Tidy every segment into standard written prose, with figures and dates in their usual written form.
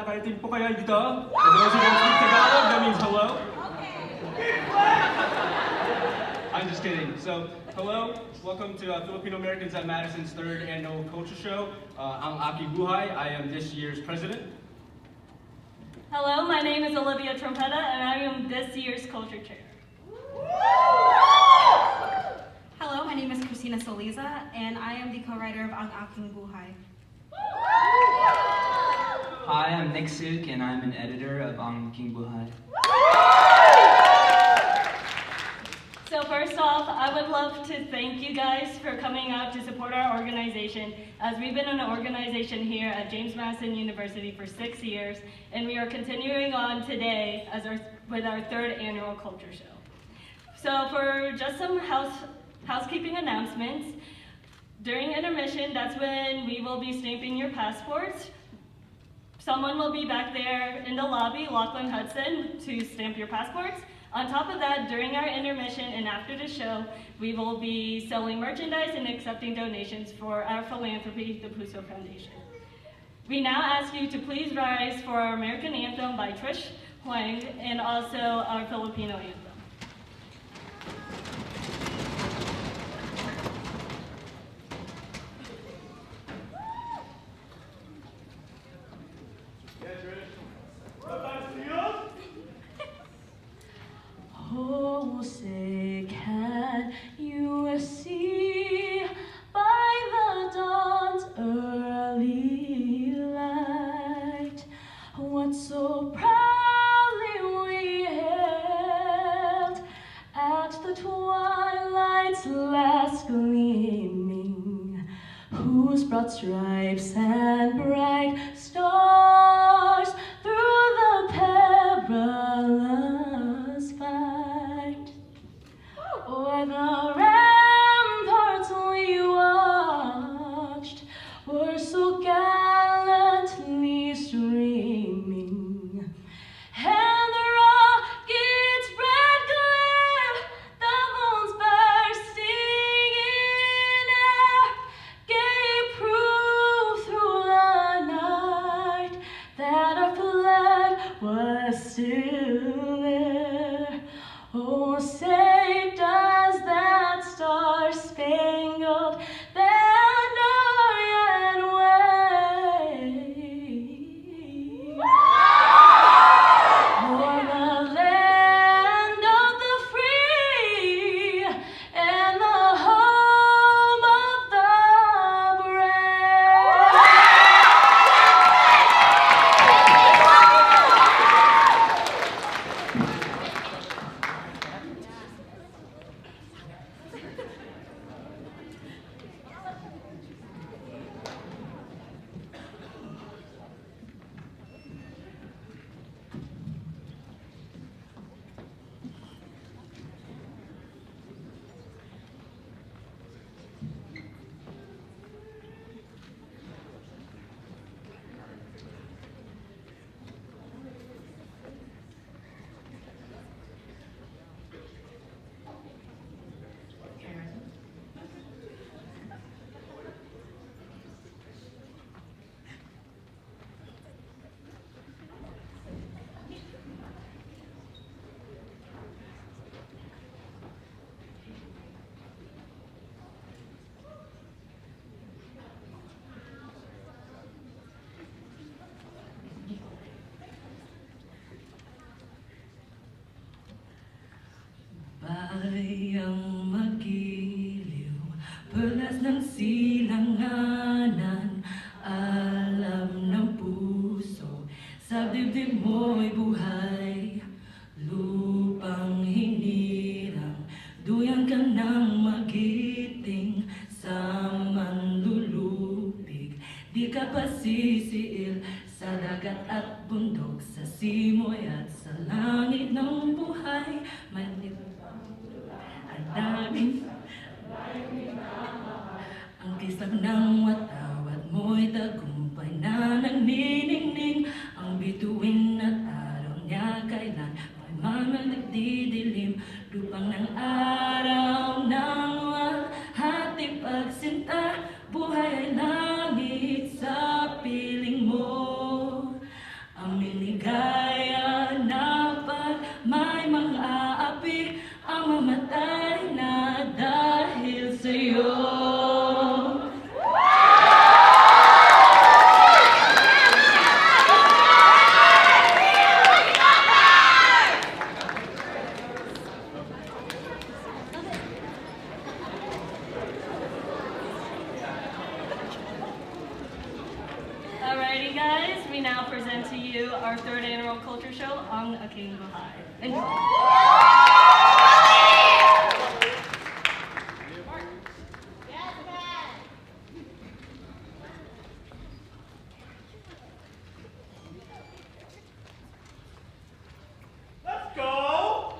nakarating po kayo dito. For those who don't speak Tagalog, that means hello. I'm just kidding. So, hello, welcome to Filipino Americans at Madison's third annual culture show. I'm Aking Buhay. I am this year's president. Hello, my name is Olivia Trompetta, and I am this year's culture chair. Hello, my name is Christina Soliza, and I am the co-writer of Ang Aking Buhay. Hi, I'm Nick Suk, and I'm an editor of Aking Buhay. So first off, I would love to thank you guys for coming out to support our organization, as we've been an organization here at James Madison University for 6 years, and we are continuing on today with our third annual culture show. So for just some housekeeping announcements, during intermission, that's when we will be stamping your passports. Someone will be back there in the lobby, Lachlan Hudson, to stamp your passports. On top of that, during our intermission and after the show, we will be selling merchandise and accepting donations for our philanthropy, the Puso Foundation. We now ask you to please rise for our American anthem by Trish Huang and also our Filipino anthem. Oh, say can you see by the dawn's early light what so proudly we hailed at the twilight's last gleaming, whose broad stripes and bright stars through the perilous fight o'er the ramparts we watched were so gallantly streaming, and the rockets' red glare, the moon's bursting in air, gave proof through the night that our flag was still there. Oh, say does that star-spangled banner yet wave o'er the land of the free and the home of the brave? Bayang magiliw, perlas ng silanganan, alam ng puso, sa dibdib mo'y buhay. Lupang hinirang, duyan ka ng magiting, sa manlulupig, di ka pasisiil, sa dagat at bundok, sa simoy at sa langit ng buhay. Daming ang kisap ng watawat mo'y tagumpay na nagniningning, ang bituin at araw niya kailan may mga nagdidilim, lupang ng araw ng hating pagsinta, buhay ay langit sa piling mo. ay na dahil sa'yo. Alrighty guys, we now present to you our third annual culture show on Aking Buhay. Enjoy. Let's go!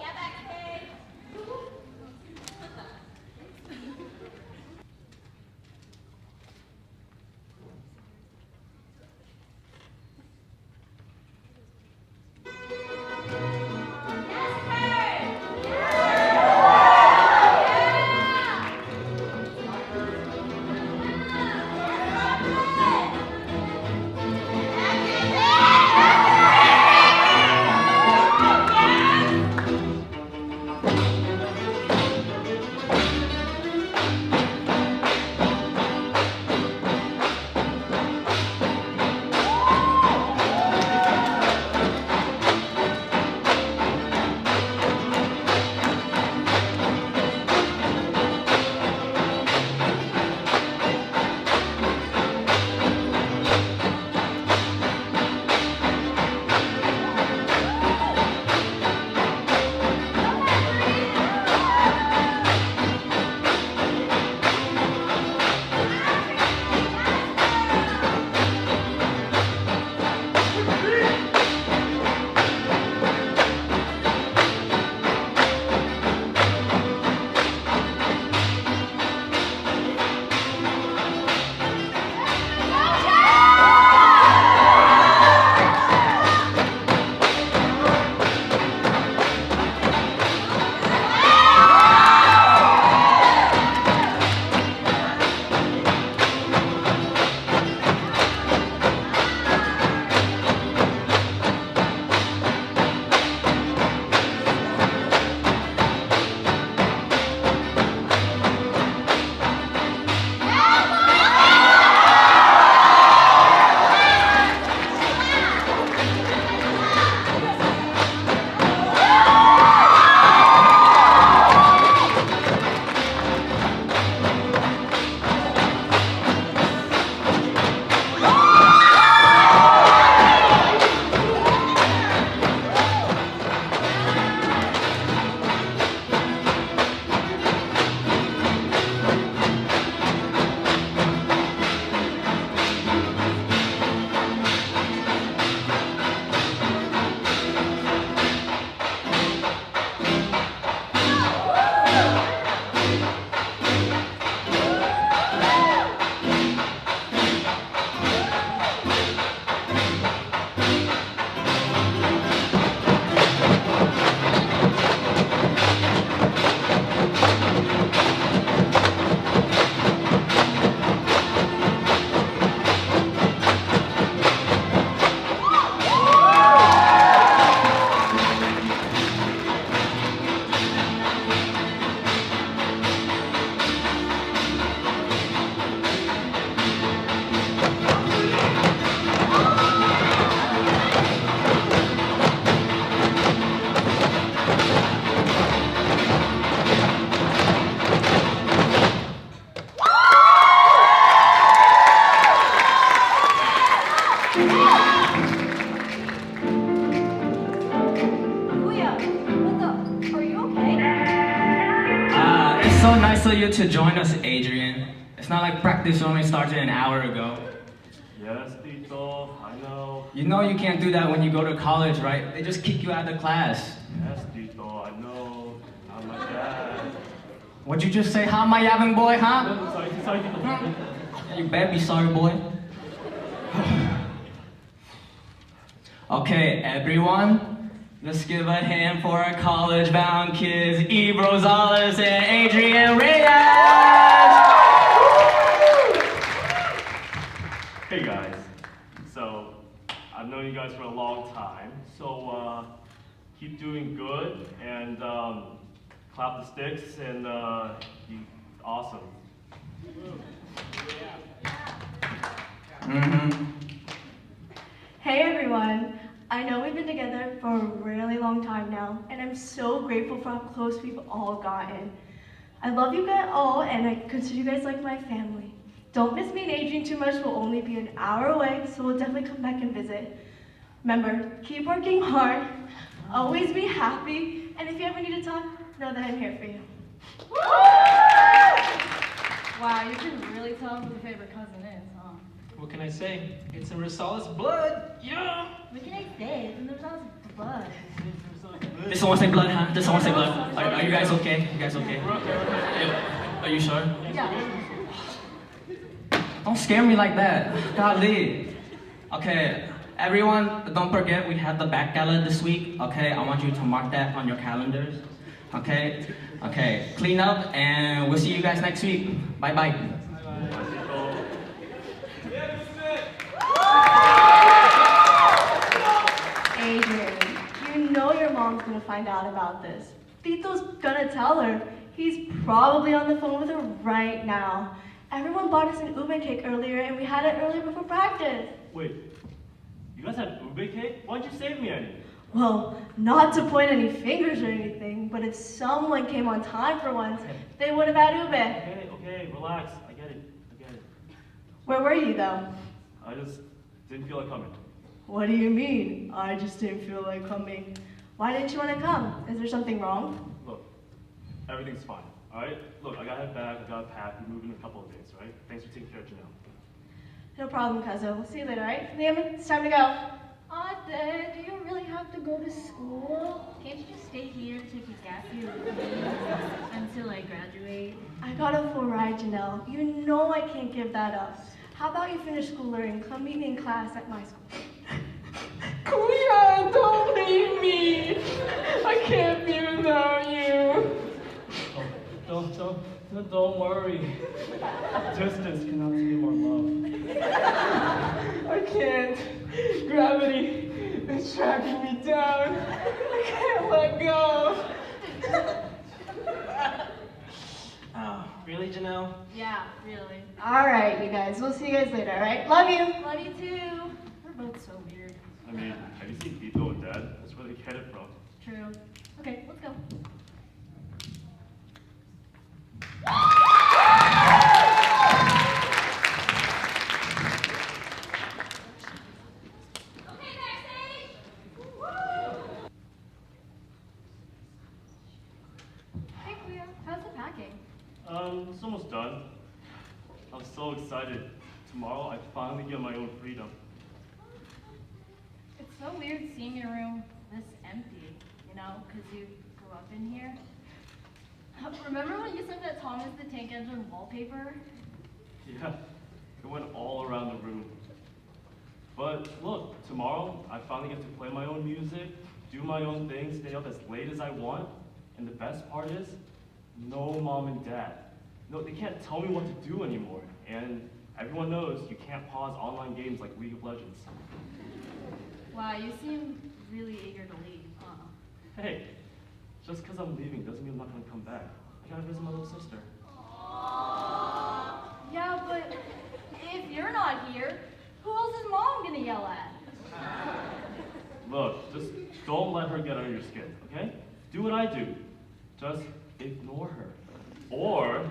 So nice of you to join us, Adrian. It's not like practice only started an hour ago. Yes, Tito, I know. You know you can't do that when you go to college, right? They just kick you out of the class. Yes, Tito, I know. I'm like that. What'd you just say? How am I having, boy, huh? Sorry, Tito. Yeah, you better be sorry, boy. Okay, everyone, let's give a hand for our college-bound kids, Eve Rosales and Adrian Reyes! Hey guys, so I've known you guys for a long time, so keep doing good, and clap the sticks, and you awesome. Hey everyone! I know we've been together for a really long time now, and I'm so grateful for how close we've all gotten. I love you guys all, and I consider you guys like my family. Don't miss me and Adrian too much. We'll only be an hour away, so we'll definitely come back and visit. Remember, keep working hard, always be happy, and if you ever need to talk, know that I'm here for you. Wow, you can really tell who your favorite cousin is, huh? What can I say? It's in Rosales' blood. Yeah. What can I say? It's in the blood. Did someone say blood, huh? Did someone say blood? Are you guys okay? You guys okay? Are you sure? Yeah. Don't scare me like that. Golly. Okay, everyone, don't forget we have the back gala this week. Okay, I want you to mark that on your calendars. Okay? Okay, clean up, and we'll see you guys next week. Bye-bye. Adrian, you know your mom's gonna find out about this. Tito's gonna tell her. He's probably on the phone with her right now. Everyone bought us an ube cake earlier, and we had it earlier before practice. Wait, you guys had ube cake? Why didn't you save me any? Well, not to point any fingers or anything, but if someone came on time for once, they would have had ube. Okay, relax. I get it. Where were you, though? I just didn't feel like coming. What do you mean? I just didn't feel like coming. Why didn't you want to come? Is there something wrong? Look, everything's fine, alright? Look, I gotta head back, I gotta pack, we're moving in a couple of days, right? Thanks for taking care of Janelle. No problem, Cuzzo. We'll see you later, alright? Liam, it's time to go. Dad, do you really have to go to school? Can't you just stay here and take a gap year until I graduate? I got a full ride, Janelle. You know I can't give that up. How about you finish school and come meet me in class at my school? Kuya, don't leave me. I can't be without you. Don't worry. Distance cannot be more love. I can't. Gravity is tracking me down. I can't let go. Oh, really, Janelle? Yeah, really. Alright, you guys. We'll see you guys later, alright? Love you. Love you too. We're both so weird. I mean, have you seen Tito and Dad? That's where they get it from. True. Okay, let's go. Hey, Kuya, how's the packing? It's almost done. I'm so excited. Tomorrow, I finally get my own freedom. It's so weird seeing your room this empty, you know, because you grew up in here. Remember when you said that Thomas the Tank Engine wallpaper? Yeah, it went all around the room. But look, tomorrow, I finally get to play my own music, do my own thing, stay up as late as I want. And the best part is, no mom and dad. No, they can't tell me what to do anymore. And everyone knows you can't pause online games like League of Legends. Wow, you seem really eager to leave, huh? Hey, just because I'm leaving doesn't mean I'm not going to come back. I gotta visit my little sister. Yeah, but if you're not here, who else is mom gonna yell at? Look, just don't let her get under your skin, okay? Do what I do. Just ignore her. Or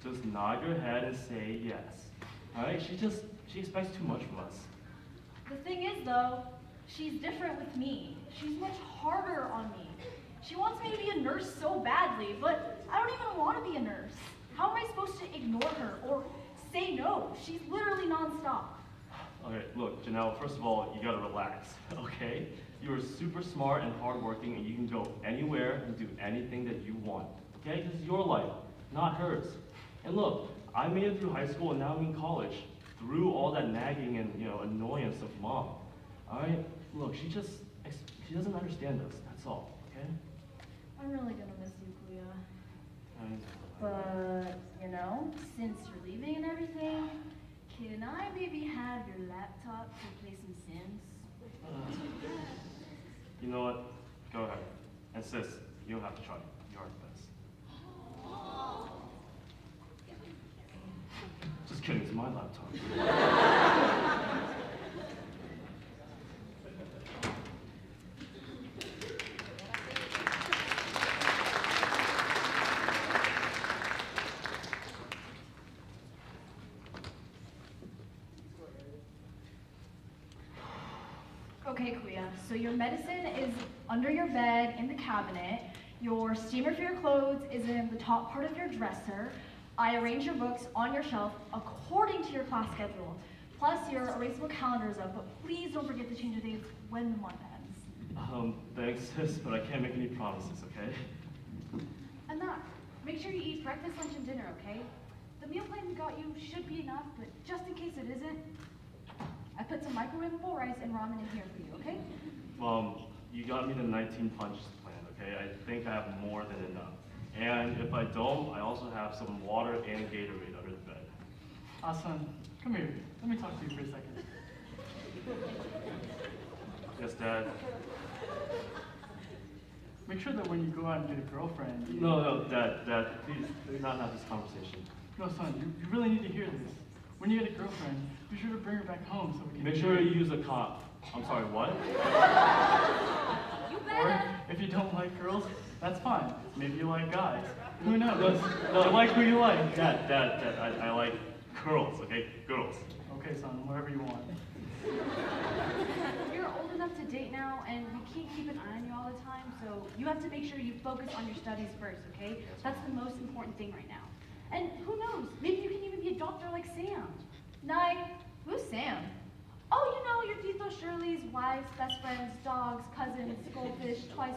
just nod your head and say yes. Alright? She expects too much from us. The thing is, though, she's different with me. She's much harder on me. She wants me to be a nurse so badly, but I don't even want to be a nurse. How am I supposed to ignore her or say no? She's literally nonstop. Okay, look, Janelle, first of all, you gotta relax, okay? You are super smart and hardworking, and you can go anywhere and do anything that you want, okay? This is your life, not hers. And look, I made it through high school and now I'm in college, through all that nagging and, annoyance of mom. All right? Look, she doesn't understand us, that's all, okay? I'm really gonna miss you, Kuya. And, But, since you're leaving and everything, can I maybe have your laptop to play some Sims? you know what? Go ahead. And sis, you don't have to try. You are the best. kidding, it's my laptop. Okay, Kuya, so your medicine is under your bed in the cabinet. Your steamer for your clothes is in the top part of your dresser. I arranged your books on your shelf according to your class schedule. Plus, your erasable calendar is up, but please don't forget to change the dates when the month ends. Thanks, sis, but I can't make any promises, okay? And that, make sure you eat breakfast, lunch, and dinner, okay? The meal plan we got you should be enough, but just in case it isn't, I put some microwavable rice and ramen in here for you, okay? Mom, you got me the 19 punches plan, okay? I think I have more than enough. And if I don't, I also have some water and Gatorade under the bed. Son, come here. Let me talk to you for a second. Yes, Dad? Make sure that when you go out and get a girlfriend, you... No, Dad, please, do not have this conversation. No, son, you really need to hear this. When you get a girlfriend, be sure to bring her back home so we can... Make sure you use a cop. I'm sorry, what? You Or, better. if you don't like girls, that's fine. Maybe you like guys. Who knows? No. You like who you like. Dad, I like girls, okay? Girls. Okay, son, whatever you want. You're old enough to date now, and we can't keep an eye on you all the time, so you have to make sure you focus on your studies first, okay? That's the most important thing right now. And who knows, maybe you can even be a doctor like Sam. Nye, who's Sam? Oh, you know, your Tito Shirley's wives, best friends, dogs, cousins, goldfish, twice.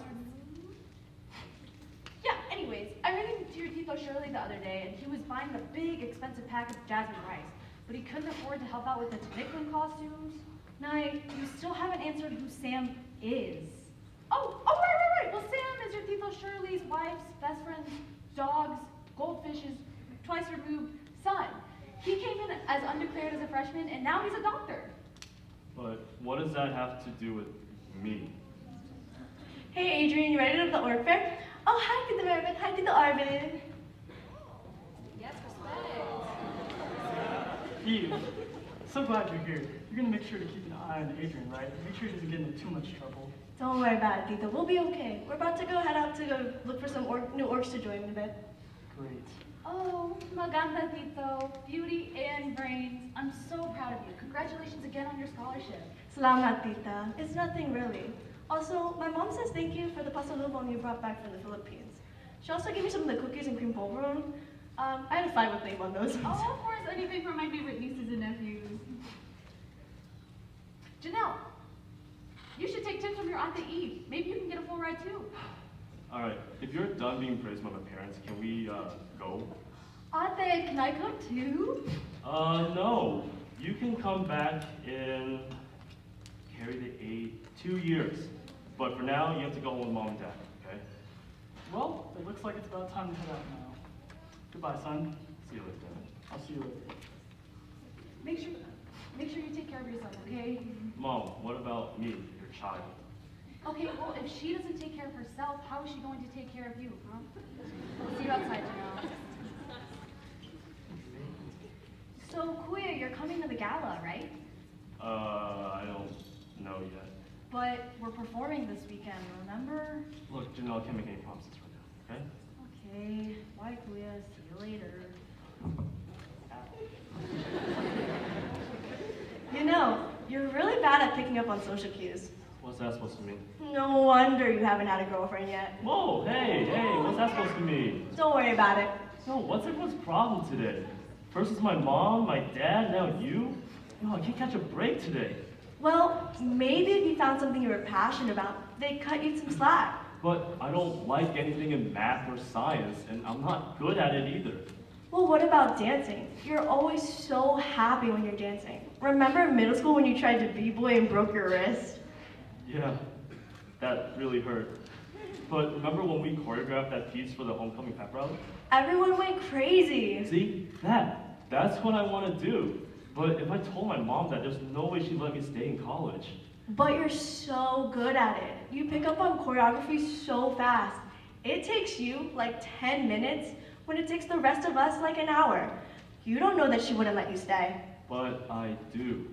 Yeah, anyways, I ran into your Tito Shirley the other day, and he was buying a big, expensive pack of jasmine rice, but he couldn't afford to help out with the Taniklin costumes. Nye, you still haven't answered who Sam is. Oh, right. Well, Sam is your Tito Shirley's wife's best friend's dogs, goldfish's twice removed son. He came in as undeclared as a freshman, and now he's a doctor. But what does that have to do with me? Hey Adrian, you ready to go to the org fair? Oh, hi Tito Mervin. Hi Tito Arvin. Yes, respect. Eve, so glad you're here. You're gonna make sure to keep an eye on Adrian, right? Make sure he doesn't get into too much trouble. Don't worry about it, Tito. We'll be okay. We're about to head out to go look for some new orgs to join in a bit. Great. Oh, maganda, Tito. Beauty and brains. I'm so proud of you. Congratulations again on your scholarship. Salamat, Tita. It's nothing really. Also, my mom says thank you for the pasalubong you brought back from the Philippines. She also gave me some of the cookies and cream pulveron. I had a fight with them on those ones. Oh, of course, anything for my favorite nieces and nephews. Janelle, you should take tips from your Auntie Eve. Maybe you can get a full ride too. All right, if you're done being praised by my parents, can we go? Ate, can I come too? No. You can come back in, carry the 2 years. But for now, you have to go home with mom and dad, okay? Well, it looks like it's about time to head out now. Goodbye, son. See you later. I'll see you later. Make sure you take care of yourself, okay? Mom, what about me, your child? Okay, well, if she doesn't take care of herself, how is she going to take care of you, huh? I'll see you outside, Janelle. So, Kuya, you're coming to the gala, right? I don't know yet. But we're performing this weekend, remember? Look, Janelle, I can't make any promises right now, okay? Okay, bye, Kuya. See you later. You know, you're really bad at picking up on social cues. What's that supposed to mean? No wonder you haven't had a girlfriend yet. Whoa, hey, what's that supposed to mean? Don't worry about it. No, what's everyone's problem today? First it's my mom, my dad, now you? No, I can't catch a break today. Well, maybe if you found something you were passionate about, they'd cut you some slack. But I don't like anything in math or science, and I'm not good at it either. Well, what about dancing? You're always so happy when you're dancing. Remember in middle school when you tried to b-boy and broke your wrist? Yeah, that really hurt. But remember when we choreographed that piece for the homecoming pep rally? Everyone went crazy. See, that's what I want to do. But if I told my mom that, there's no way she'd let me stay in college. But you're so good at it. You pick up on choreography so fast. It takes you like 10 minutes when it takes the rest of us like an hour. You don't know that she wouldn't let you stay. But I do.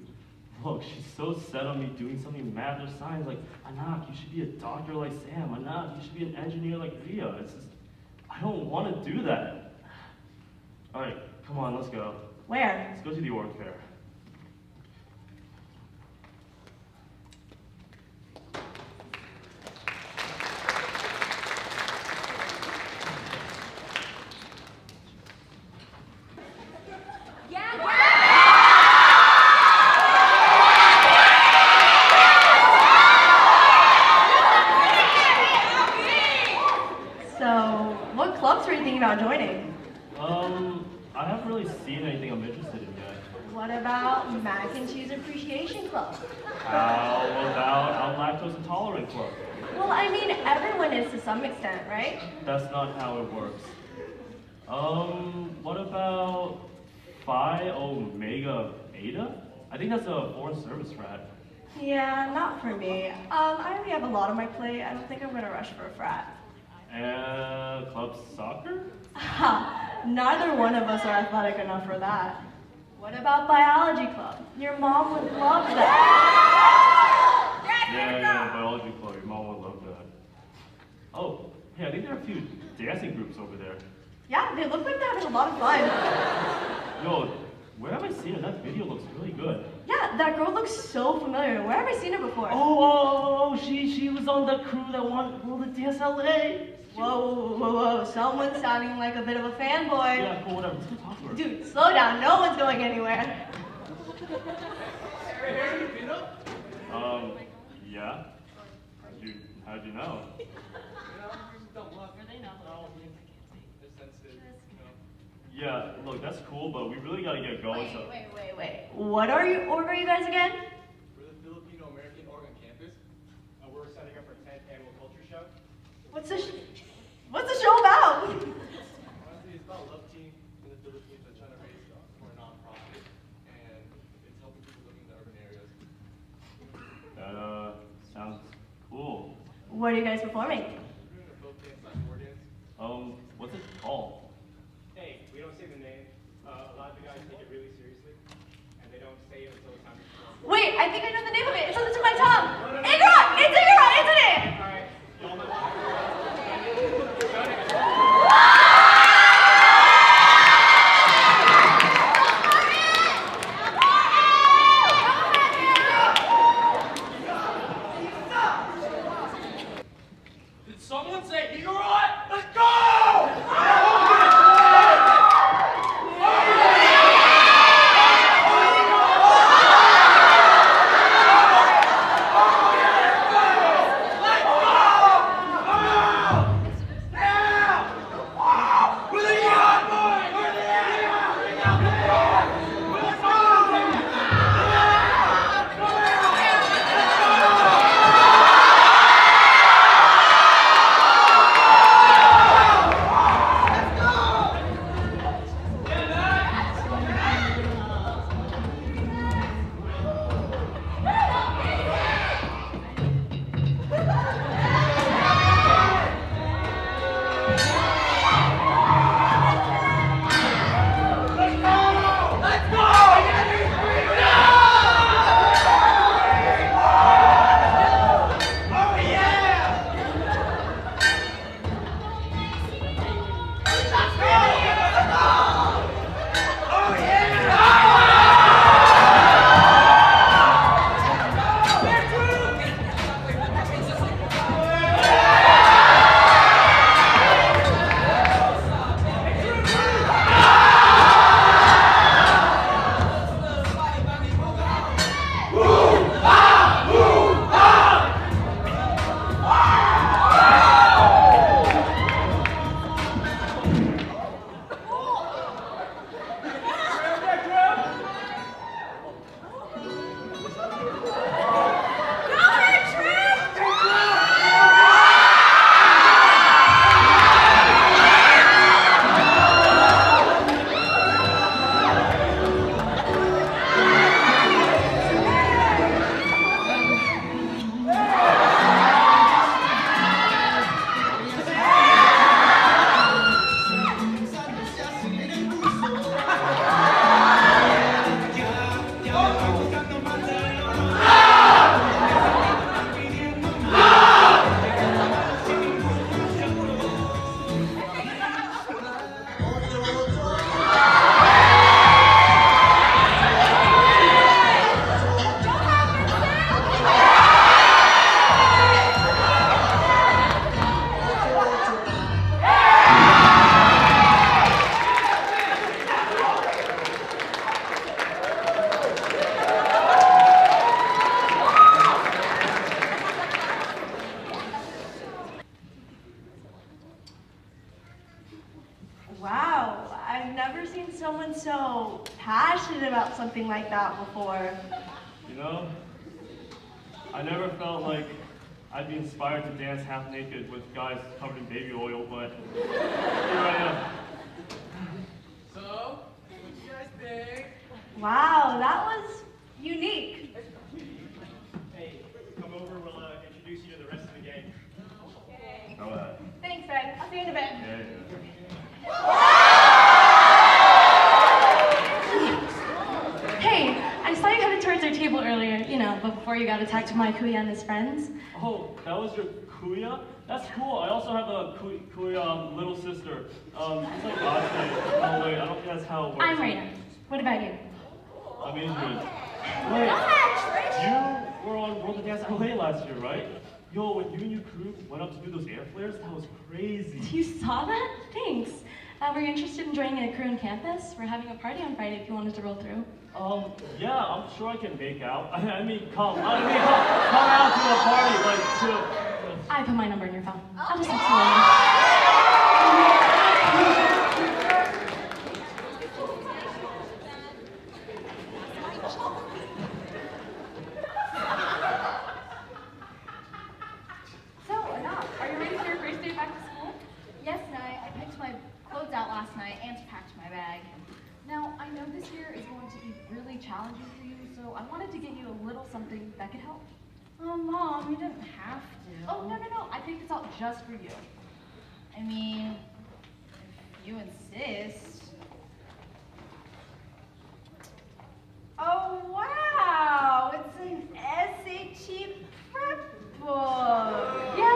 Look, she's so set on me doing something math or science. Like, Anak, you should be a doctor like Sam. Anak, you should be an engineer like Ria. It's just, I don't want to do that. All right, come on, let's go. Where? Let's go to the org fair. So, what clubs were you thinking about joining? I haven't really seen anything I'm interested in yet. What about Mac and Cheese Appreciation Club? How about our lactose intolerant club? Well, I mean, everyone is to some extent, right? That's not how it works. What about Phi Omega Beta? I think that's a foreign service frat. Yeah, not for me. I already have a lot on my plate. I don't think I'm gonna rush for a frat. And club soccer? Ha! Neither one of us are athletic enough for that. What about biology club? Your mom would love that. Yeah, biology club. Your mom would love that. Oh, hey, I think there are a few dancing groups over there. Yeah, they look like they're having a lot of fun. Yo, where have I seen it? That video looks really good. Yeah, that girl looks so familiar. Where have I seen her before? She was on the crew that won the DSLA. Whoa. Someone's sounding like a bit of a fanboy. Yeah, cool, whatever. Let's go talk to her. Dude, slow down. No one's going anywhere. Yeah. How'd you know? Yeah, look, that's cool, but we really gotta get going. Wait. What are you guys again? We're the Filipino American Oregon campus. We're setting up our 10th annual culture show. What's the show about? Honestly, it's about a love team in the Philippines that's trying to raise for a nonprofit, and it's helping people living in the urban areas. That sounds cool. What are you guys performing? We're doing a folk dance/war dance. What's it called? Hey, we don't say the name. A lot of the guys take it really seriously, and they don't say it until it's time to perform. Wait, I think I know the name of it. It's on the tip of my tongue. Igorot! It's Igorot, isn't it? All right, y'all know. Did someone say Igorot? Let's go! Wow, I've never seen someone so passionate about something like that before. You know, I never felt like I'd be inspired to dance half naked with guys covered in baby oil, but here I am. So, what you guys think? Wow, that was unique. Hey, come over, we'll introduce you to the rest of the gang. Go ahead. Thanks, Fred. I'll see you in a bit. Yeah. Hey, I saw you headed towards our table earlier, but before you got attacked by Kuya and his friends. Oh, that was your kuya? That's cool. I also have a kuya little sister. It's like God's name. No, wait, I don't think that's how it works. I'm Raina. What about you? I'm Adrian. Wait, you were on World of Dance LA last year, right? Yo, when you and your crew went up to do those air flares, that was crazy. You saw that? Thanks. Were you interested in joining a crew on campus? We're having a party on Friday if you wanted to roll through. Yeah, I'm sure I can make out. Come out to a party, like, to... I put my number in your phone. I'll just text you later. So, enough. Are you ready for your first day back to school? Yes, Nye. I picked my clothes out last night and packed my bag. Now, I know this year is going to be really challenging for you, so I wanted to get you a little something that could help. Mom, you didn't have to. Oh, no. I picked this out just for you. I mean, if you insist. Oh, wow! It's an SAT prep book. Yes.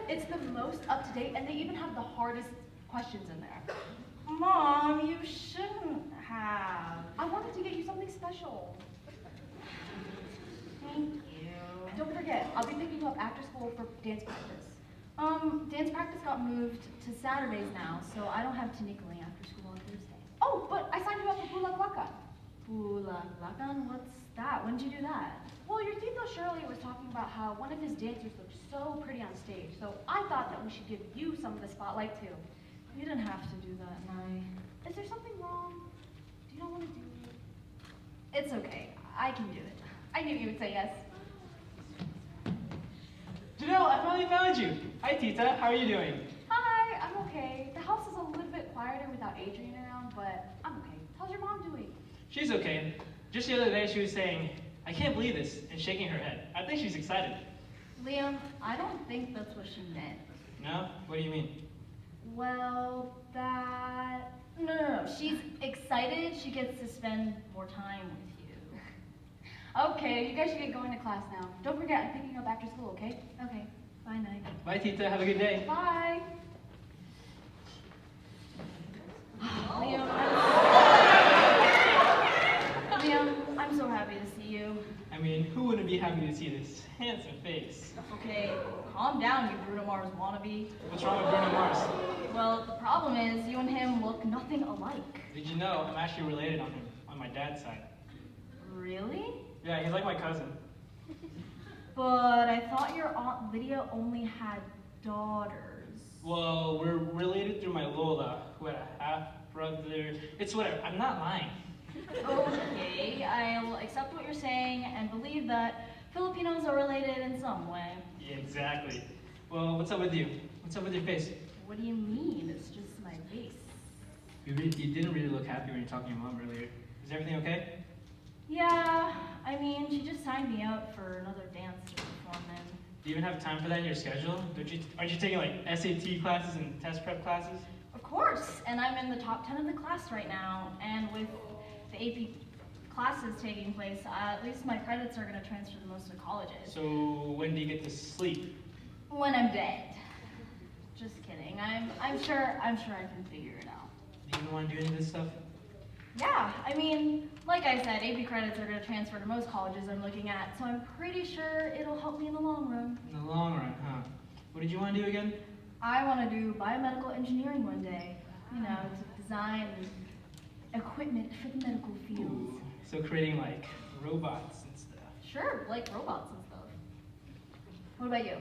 It's the most up-to-date, and they even have the hardest questions in there. Mom, you shouldn't have. I wanted to get you something special. Thank you. Don't forget, I'll be picking you up after school for dance practice. Dance practice got moved to Saturdays now, so I don't have tinikling after school on Thursday. Oh, but I signed you up for Bulaglakan. Bulaglakan? What's that? When did you do that? Well, your Tito Shirley was talking about how one of his dancers looked so pretty on stage, so I thought that we should give you some of the spotlight too. You didn't have to do that, Nye. Is there something wrong? Do you not want to do it? It's okay. I can do it. I knew you would say yes. Janelle, I finally found you. Hi, Tita. How are you doing? Hi, I'm okay. The house is a little bit quieter without Adrian around, but I'm okay. How's your mom doing? She's okay. Just the other day, she was saying, I can't believe this, and shaking her head. I think she's excited. Liam, I don't think that's what she meant. No? What do you mean? Well, that... No. She's excited she gets to spend more time with you. Okay, you guys should get going to class now. Don't forget, I'm picking you up after school, okay? Okay. Bye, Night. Bye, Tita. Have a good day. Bye. Liam, I'm so happy to see you. I mean, who wouldn't be happy to see this handsome face? Okay, calm down, you Bruno Mars wannabe. What's wrong with Bruno Mars? Well, the problem is you and him look nothing alike. Did you know I'm actually related on him, on my dad's side? Really? Yeah, he's like my cousin. But I thought your Aunt Lydia only had daughters. Well, we're related through my Lola, who had a half-brother. It's whatever. I'm not lying. Okay, I'll accept what you're saying and believe that Filipinos are related in some way. Yeah, exactly. Well, what's up with you? What's up with your face? What do you mean? It's just my face. You didn't really look happy when you were talking to your mom earlier. Is everything okay? Yeah, I mean, she just signed me out for another dance to perform in. Do you even have time for that in your schedule? Aren't you taking like SAT classes and test prep classes? Of course, and I'm in the top 10 of the class right now, and with the AP classes taking place, at least my credits are going to transfer to most of the colleges. So when do you get to sleep? When I'm dead. Just kidding. I'm sure I can figure it out. Do you even want to do any of this stuff? Yeah, I mean, like I said, AP credits are going to transfer to most colleges I'm looking at, so I'm pretty sure it'll help me in the long run. In the long run, huh? What did you want to do again? I want to do biomedical engineering one day. You know, to design equipment for the medical fields. Ooh, so creating like robots and stuff. Sure, like robots and stuff. What about you?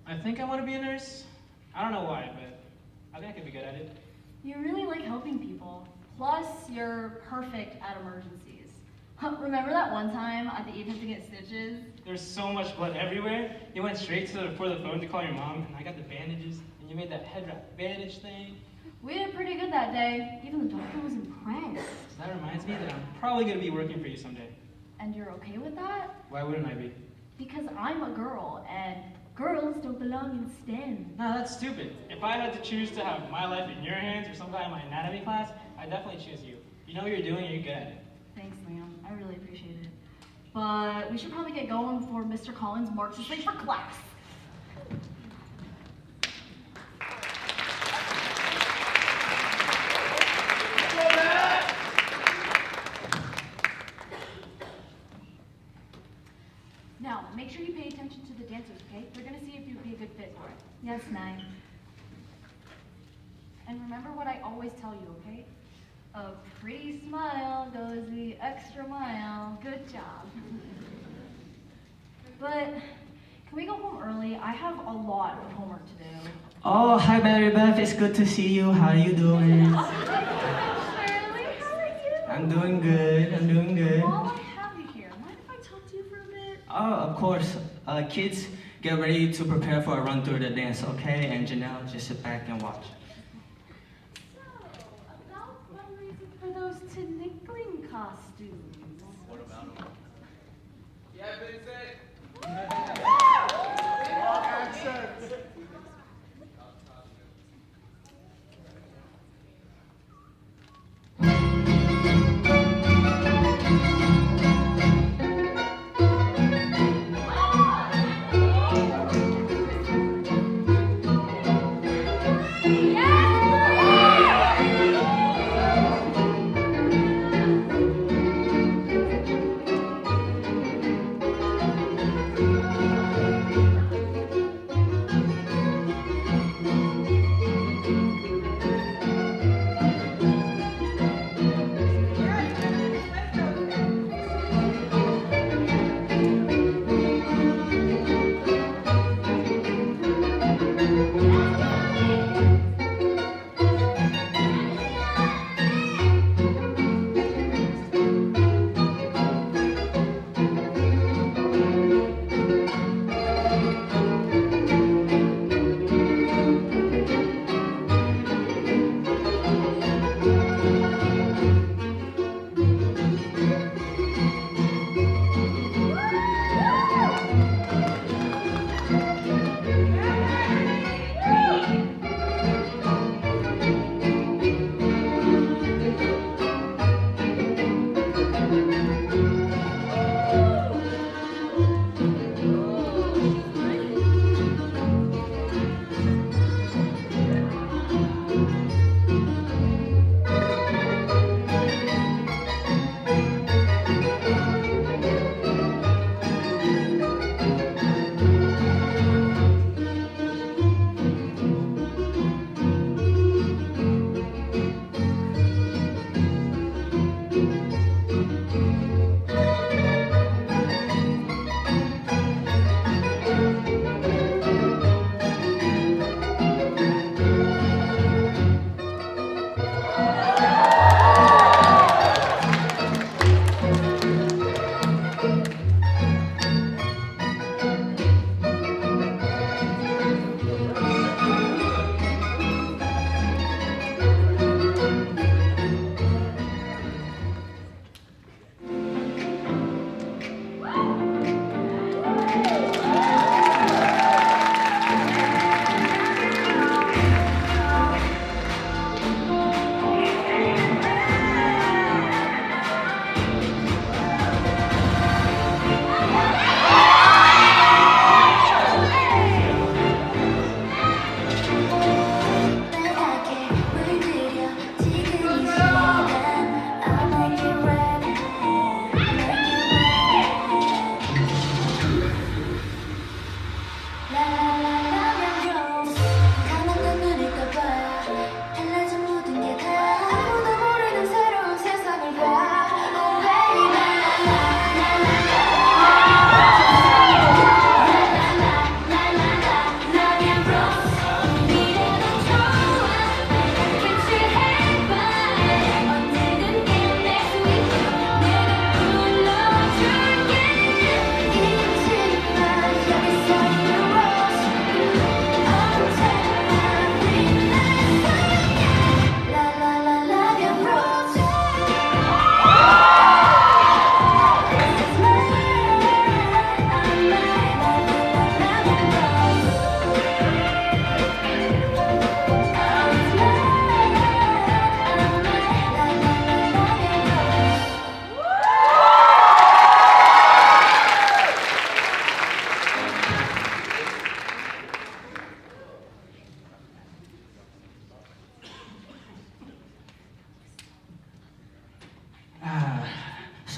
I think I want to be a nurse. I don't know why, but I think I could be good at it. Plus, you're perfect at emergencies. Remember that one time at the evening to get stitches? There's so much blood everywhere. You went straight for the phone to call your mom, and I got the bandages, and you made that head wrap bandage thing. We did pretty good that day. Even the doctor was impressed. That reminds me that I'm probably going to be working for you someday. And you're okay with that? Why wouldn't I be? Because I'm a girl, and girls don't belong in STEM. No, that's stupid. If I had to choose to have my life in your hands or some guy in my anatomy class, I'd definitely choose you. You know what you're doing and you're good at it. Thanks, Liam. I really appreciate it. But we should probably get going before Mr. Collins marks us late for class. Now, make sure you pay attention to the dancers, okay? They're gonna see if you'd be a good fit for it. Yes, Nine. And remember what I always tell you, okay? A pretty smile goes the extra mile. Good job. But can we go home early? I have a lot of homework to do. Oh, hi Mary Beth, it's good to see you. How are you doing? Shirley, how are you? I'm doing good, I'm doing good. While I have you here, mind if I talk to you for a bit? Oh, of course. Kids, get ready to prepare for a run through the dance, okay? And Janelle, just sit back and watch. About fundraising for those tinikling costumes. What about them? Yeah, Vincent. Yeah!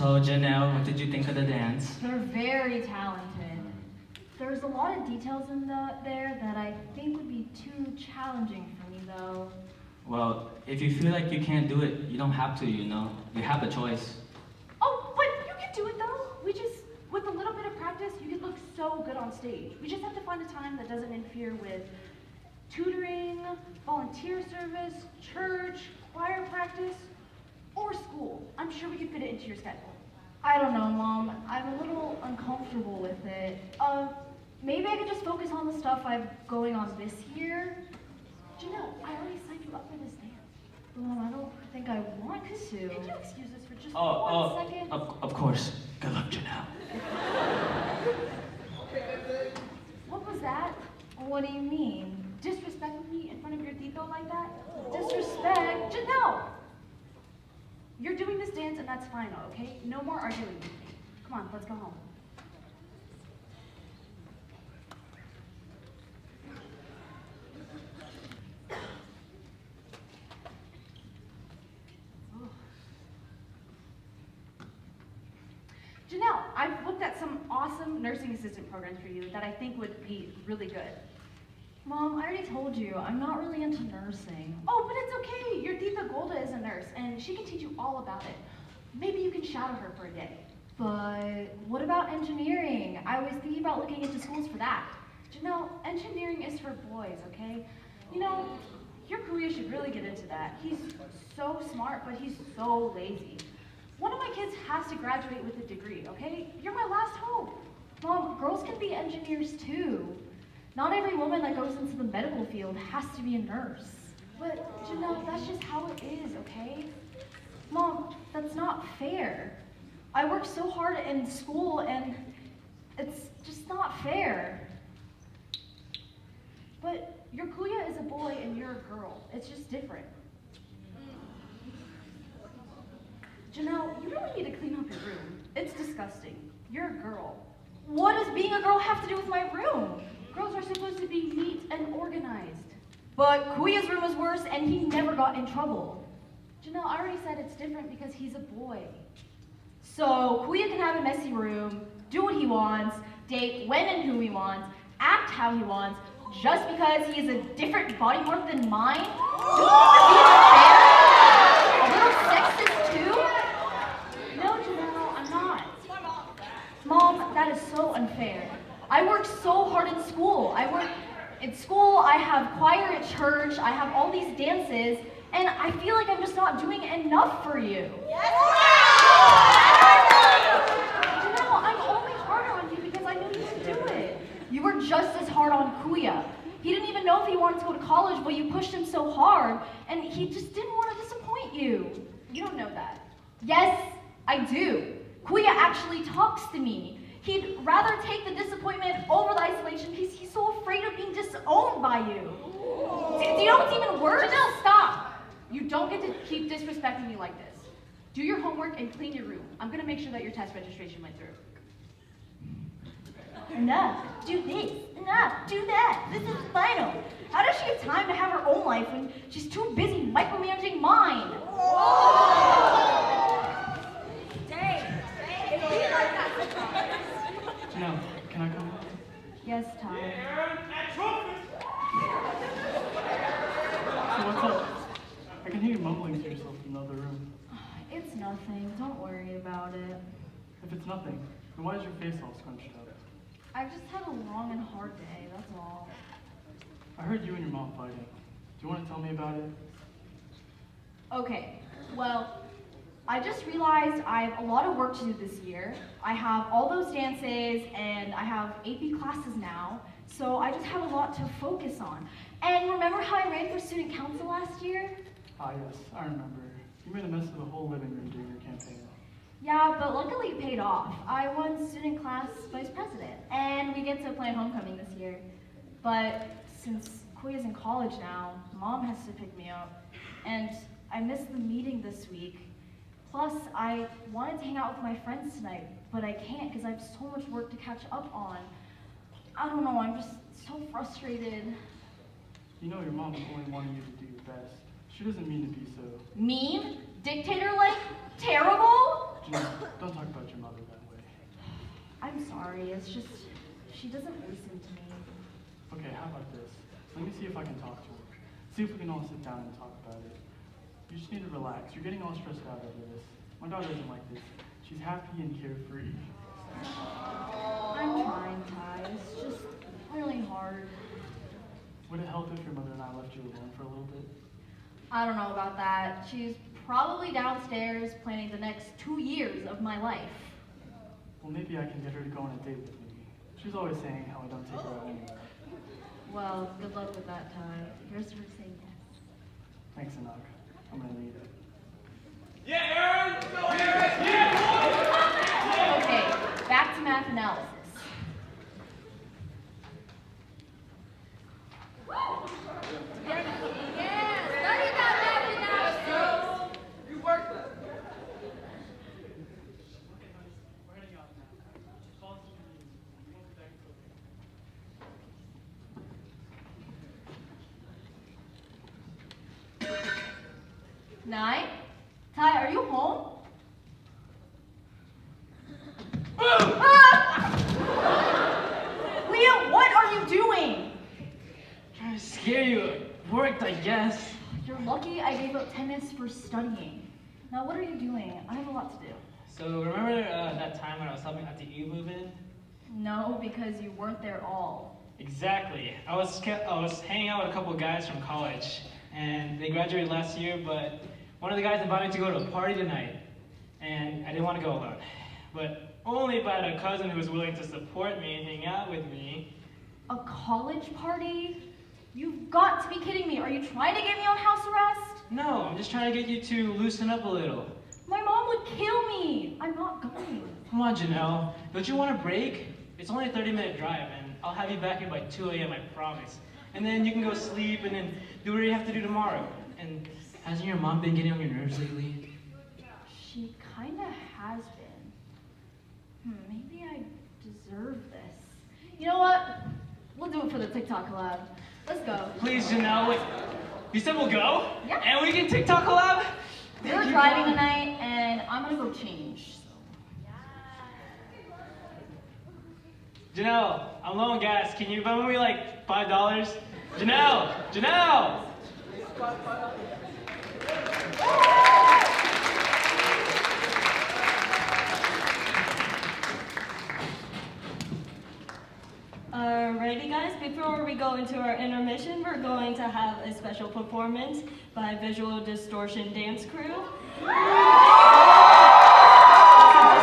So Janelle, what did you think of the dance? They're very talented. There's a lot of details in there that I think would be too challenging for me, though. Well, if you feel like you can't do it, you don't have to, you know. You have a choice. Oh, but you can do it, though. With a little bit of practice, you could look so good on stage. We just have to find a time that doesn't interfere with tutoring, volunteer service, church, choir practice, or school. I'm sure we could fit it into your schedule. I don't know, Mom. I'm a little uncomfortable with it. Maybe I could just focus on the stuff I've going on this year. Janelle, I already signed you up for this dance. Mom, I don't think I want to. Could you excuse us for just 1 second? Of course. Good luck, Janelle. What was that? What do you mean? Disrespecting me in front of your Tito like that? Disrespect? Janelle! You're doing this dance and that's fine, okay? No more arguing with me. Come on, let's go home. Janelle, I've looked at some awesome nursing assistant programs for you that I think would be really good. Mom, I already told you, I'm not really into nursing. Oh, but it's okay. Your Tita Golda is a nurse, and she can teach you all about it. Maybe you can shadow her for a day. But what about engineering? I was thinking about looking into schools for that. Janelle, engineering is for boys, okay? You know, your Kuya should really get into that. He's so smart, but he's so lazy. One of my kids has to graduate with a degree, okay? You're my last hope. Mom, girls can be engineers too. Not every woman that goes into the medical field has to be a nurse. But, Janelle, that's just how it is, okay? Mom, that's not fair. I work so hard in school and it's just not fair. But your Kuya is a boy and you're a girl. It's just different. Janelle, you really need to clean up your room. It's disgusting. You're a girl. What does being a girl have to do with my room? Girls are supposed to be neat and organized. But Kuya's room was worse and he never got in trouble. Janelle, I already said it's different because he's a boy. So Kuya can have a messy room, do what he wants, date when and who he wants, act how he wants, just because he is a different body part than mine? Don't you think it's fair? A little sexist too? No, Janelle, I'm not. Mom, that is so unfair. I work so hard in school. I have choir at church, I have all these dances, and I feel like I'm just not doing enough for you. Yes, Janelle, I'm only harder on you because I know you can do it. You were just as hard on Kuya. He didn't even know if he wanted to go to college, but you pushed him so hard, and he just didn't want to disappoint you. You don't know that. Yes, I do. Kuya actually talks to me. He'd rather take the disappointment over the isolation because he's so afraid of being disowned by you. Do you know what's even worse? Janelle, stop! You don't get to keep disrespecting me like this. Do your homework and clean your room. I'm gonna make sure that your test registration went through. Enough, do this, enough, do that. This is final. How does she have time to have her own life when she's too busy micromanaging mine? Dang, it be like that. Janelle, can I come in? Yes, Tom. So what's up? I can hear you mumbling to yourself in another room. It's nothing. Don't worry about it. If it's nothing, then why is your face all scrunched up? I've just had a long and hard day, that's all. I heard you and your mom fighting. Do you want to tell me about it? Okay, well, I just realized I have a lot of work to do this year. I have all those dances, and I have AP classes now, so I just have a lot to focus on. And remember how I ran for student council last year? Ah, yes, I remember. You made a mess of the whole living room during your campaign. Yeah, but luckily it paid off. I won student class vice president, and we get to plan homecoming this year. But since Kuya's in college now, Mom has to pick me up, and I missed the meeting this week. Plus, I wanted to hang out with my friends tonight, but I can't because I have so much work to catch up on. I don't know, I'm just so frustrated. You know your mom is only wanting you to do your best. She doesn't mean to be so. Mean? Dictator-like? Terrible? Janelle, don't talk about your mother that way. I'm sorry, it's just, she doesn't listen to me. Okay, how about this? Let me see if I can talk to her. See if we can all sit down and talk about it. You just need to relax. You're getting all stressed out over this. My daughter isn't like this. She's happy and carefree. I'm trying, Ty. It's just really hard. Would it help if your mother and I left you alone for a little bit? I don't know about that. She's probably downstairs planning the next 2 years of my life. Well, maybe I can get her to go on a date with me. She's always saying how I don't take her out anywhere. Well, good luck with that, Ty. Here's her saying yes. Thanks, Enoch. I'm gonna leave it. Okay, back to math analysis. We're heading out now. Follow us to the meeting. We won't be back until 9? Ty, are you home? Liam, what are you doing? Trying to scare you. It worked, I guess. You're lucky I gave up tennis for studying. Now, what are you doing? I have a lot to do. So remember that time when I was helping at the E movement? No, because you weren't there all. Exactly. I was hanging out with a couple of guys from college, and they graduated last year, but one of the guys invited me to go to a party tonight, and I didn't want to go alone. But only if I had a cousin who was willing to support me and hang out with me. A college party? You've got to be kidding me. Are you trying to get me on house arrest? No, I'm just trying to get you to loosen up a little. My mom would kill me. I'm not going. Come on, Janelle. Don't you want a break? It's only a 30-minute drive, and I'll have you back here by 2 a.m., I promise. And then you can go sleep and then do what you have to do tomorrow. And hasn't your mom been getting on your nerves lately? She kinda has been. Maybe I deserve this. You know what? We'll do it for the TikTok collab. Let's go. Please, Janelle, wait. You said we'll go? Yeah. And we can TikTok collab? You're driving tonight, and I'm gonna go change. Janelle, I'm low on gas. Can you Venmo me like $5? Janelle! Janelle! Alrighty guys, before we go into our intermission, we're going to have a special performance by Visual Distortion Dance Crew. As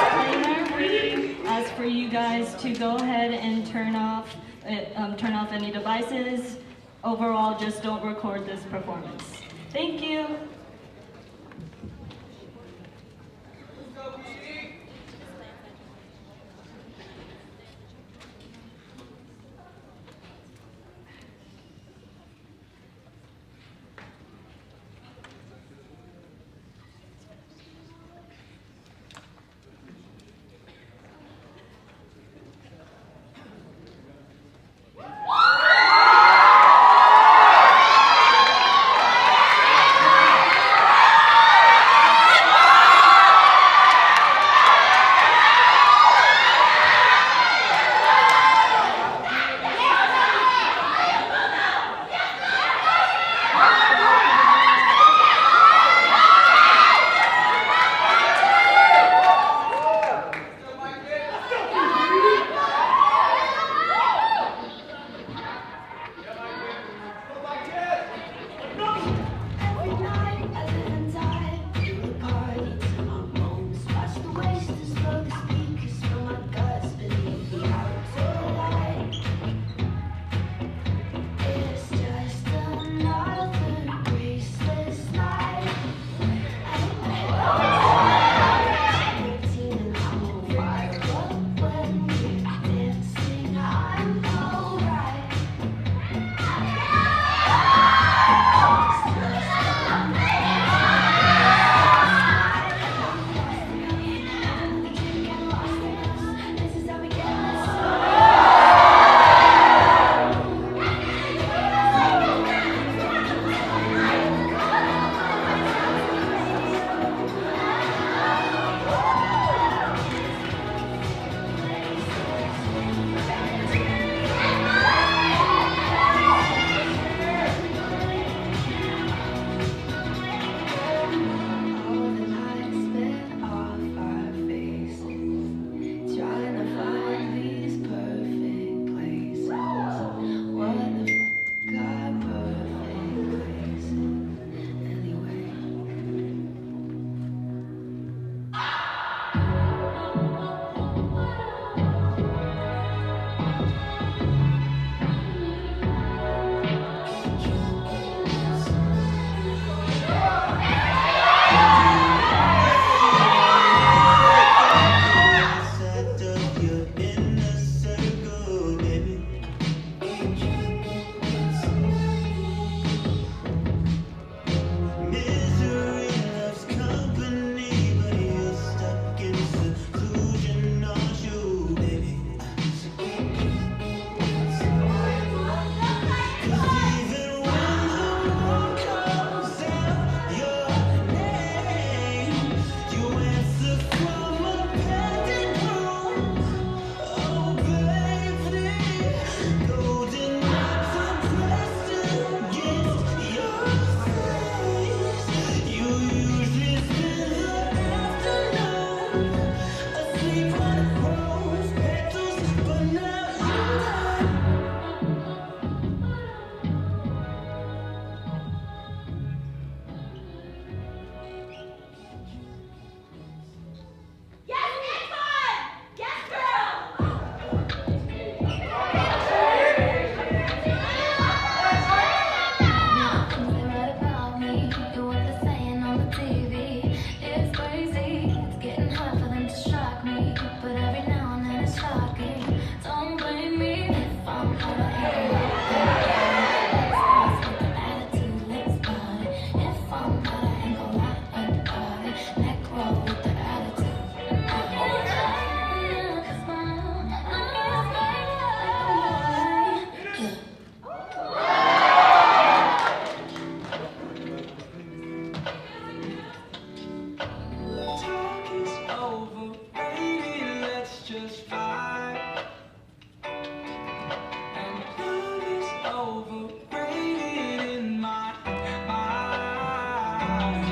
a disclaimer, we ask for you guys to go ahead and turn off any devices. Overall, just don't record this performance. Thank you.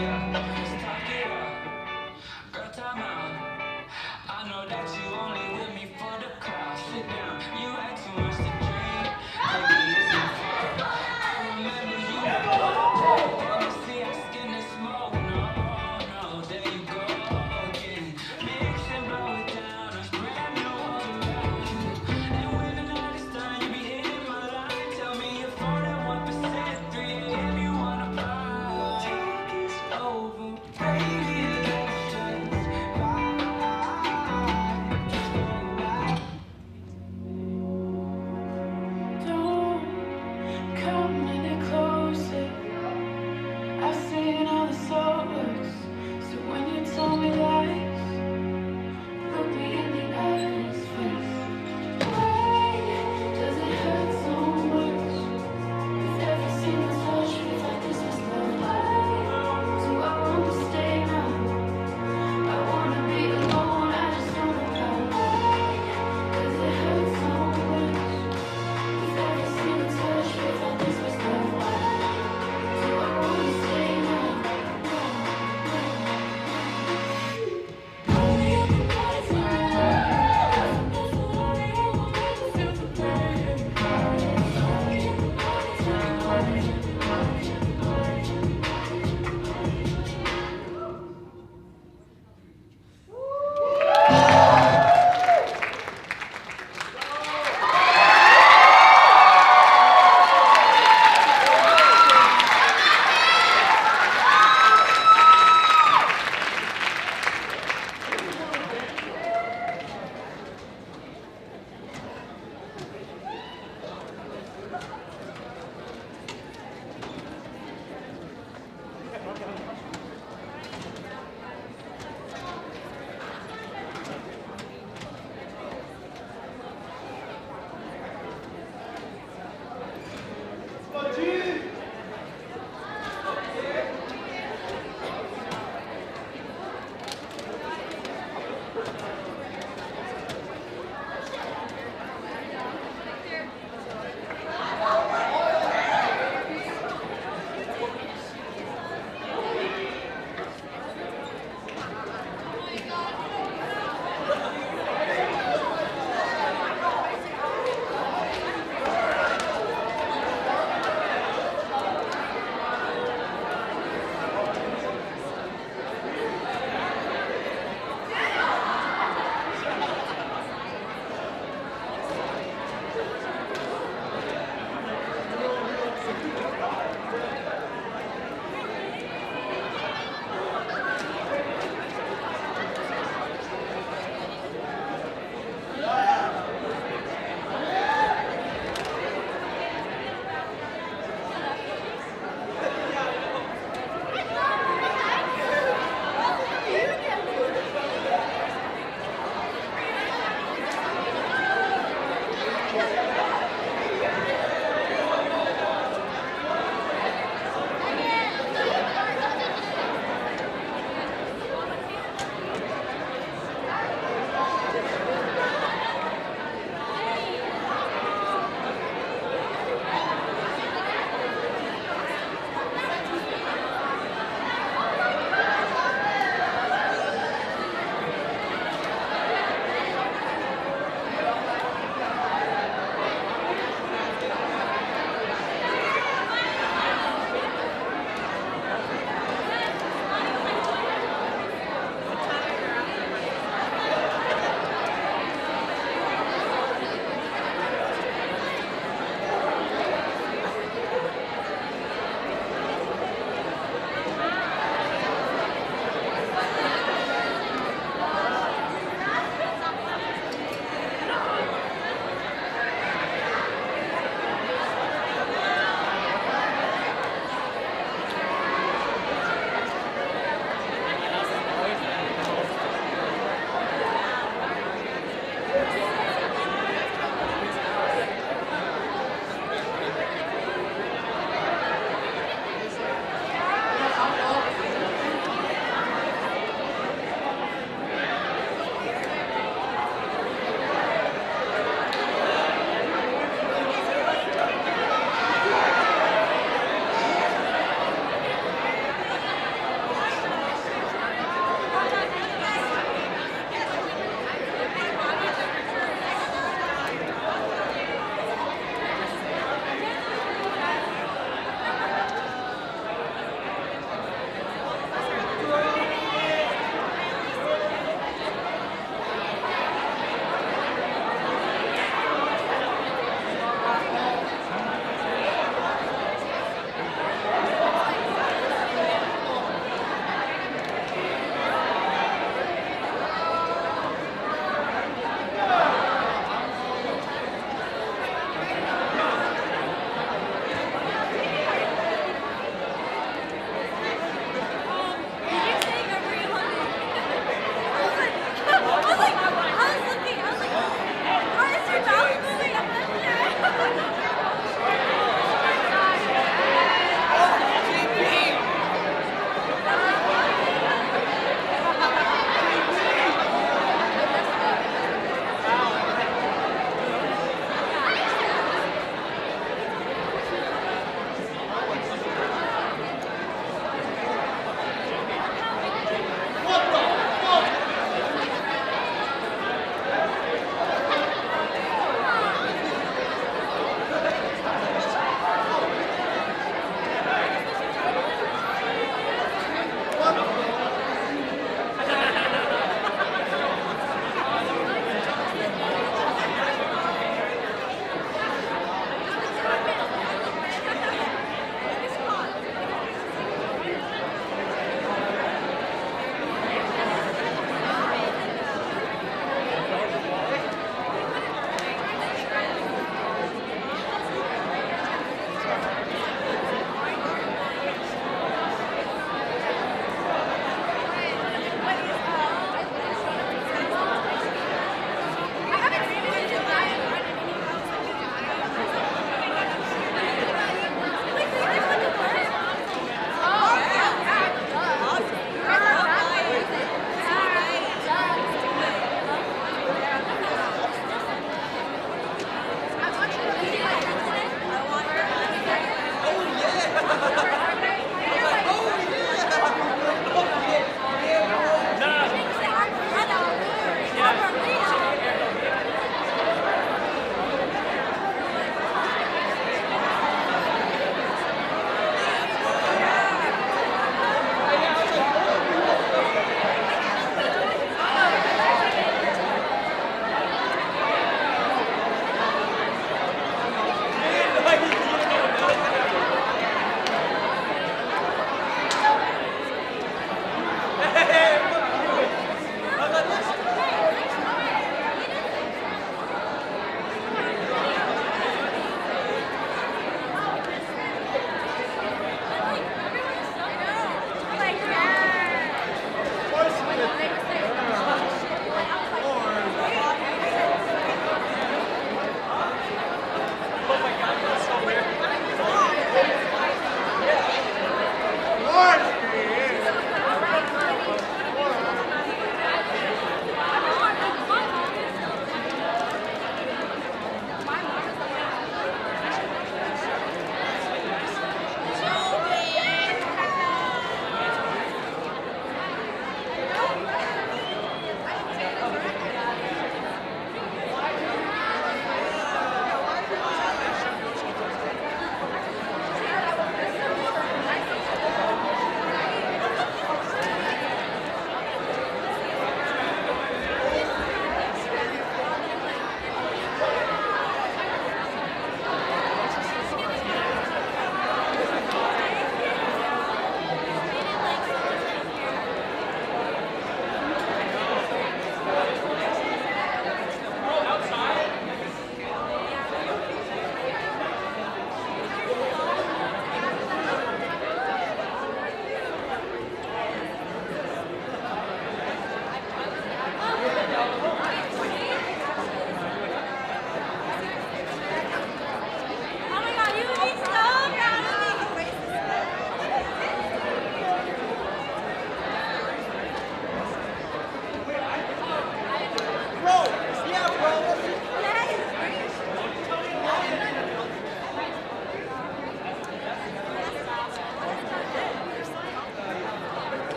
yeah. Let's talk it up. Girl, time out. I know that you only with me for the crowd. Sit down, you had too much to drink. Baby, it's your fault. I remember you. See, I skin the smoke. No, there you go again. Mix and blow it down. It's brand new all around you. And when the night is done, you be hitting my line. Tell me you're for that 1%. 3 a.m. you wanna fly. Talk is over.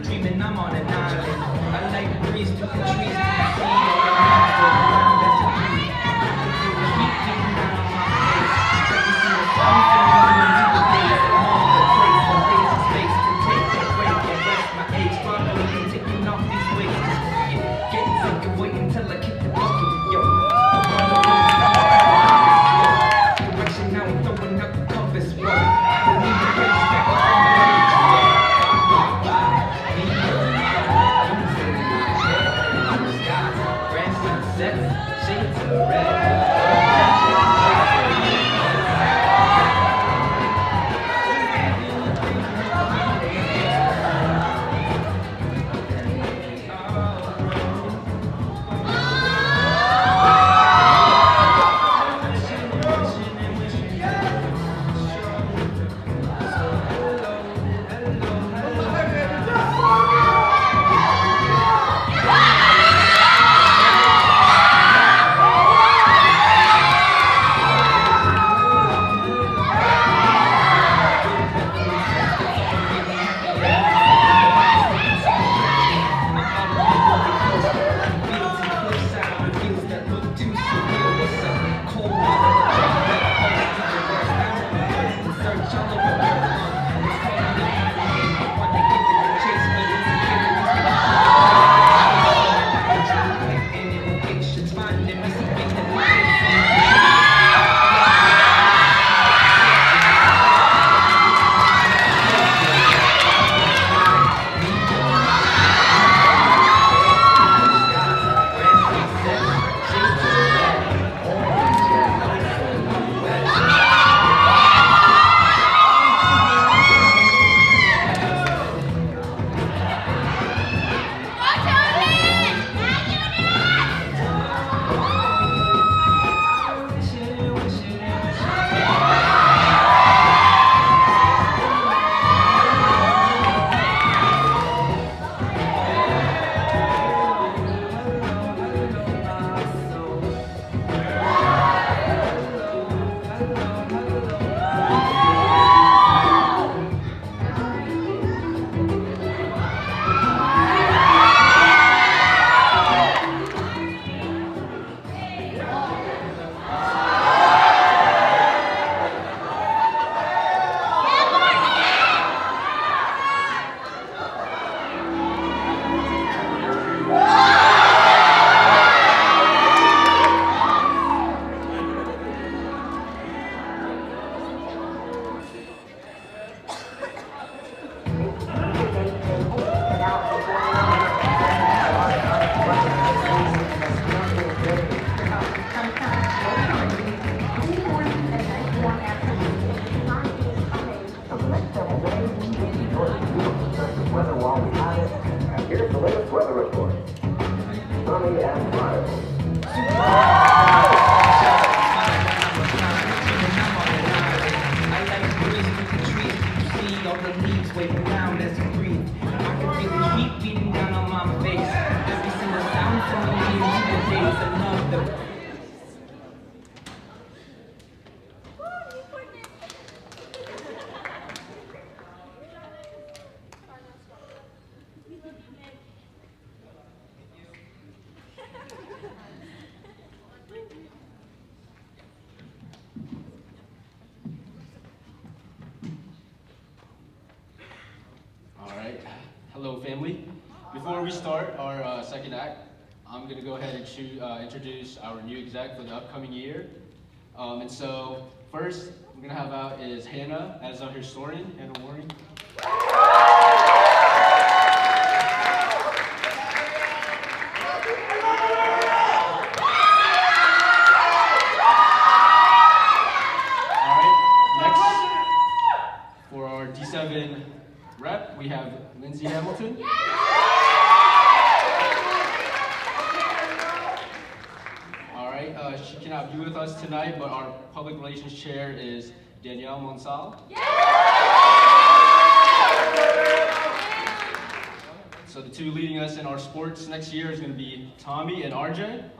dreaming I'm on an island. I like the breeze through the trees, through the sea, all the leaves go brown, that's a breeze. I can feel the heat beating down on my face. Let me see the sun filling into the days. The longer place, the lazy space to take that break and rest my age. Finally, I'm taking off these weights. Just fuck it, getting sick and waiting till I kick the bucket. Yo, I'm on the road, direction now, I'm throwing up the compass. Whoa, I don't need the brakes, back up on the rage. Shades of red. Hello, family. Before we start our second act, I'm going to go ahead and introduce our new exec for the upcoming year. And so, first, we're going to have out is Hannah as our historian, Hannah Waring. All right, next, for our D7 rep, we have Lindsay Hamilton. All right, she cannot be with us tonight, but our public relations chair is Danielle Monsal. So the two leading us in our sports next year is going to be Tommy and RJ.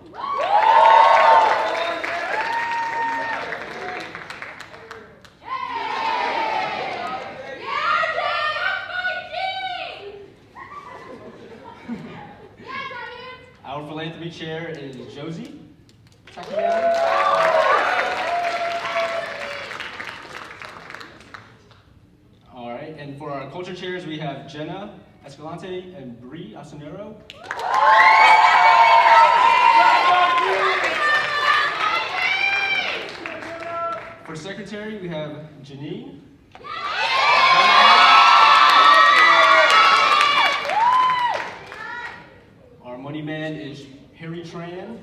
Our philanthropy chair is Josie Takayama. All right, and for our culture chairs, we have Jenna Escalante and Bree Asanero. For secretary, we have Janine. Our money man is Harry Tran.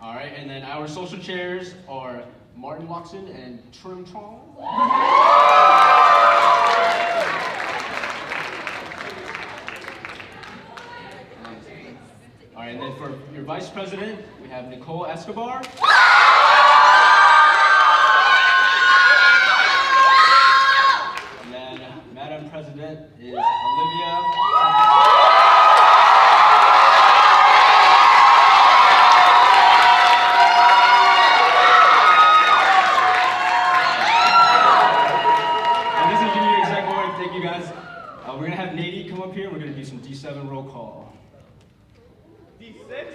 All right, and then our social chairs are Martin Watson and Trim Trong. All right, and then for your vice president, we have Nicole Escobar. And then Madam President is Olivia. And this is your new exec board. Thank you guys. We're gonna have Nady come up here. We're gonna do some D7 roll call. D6?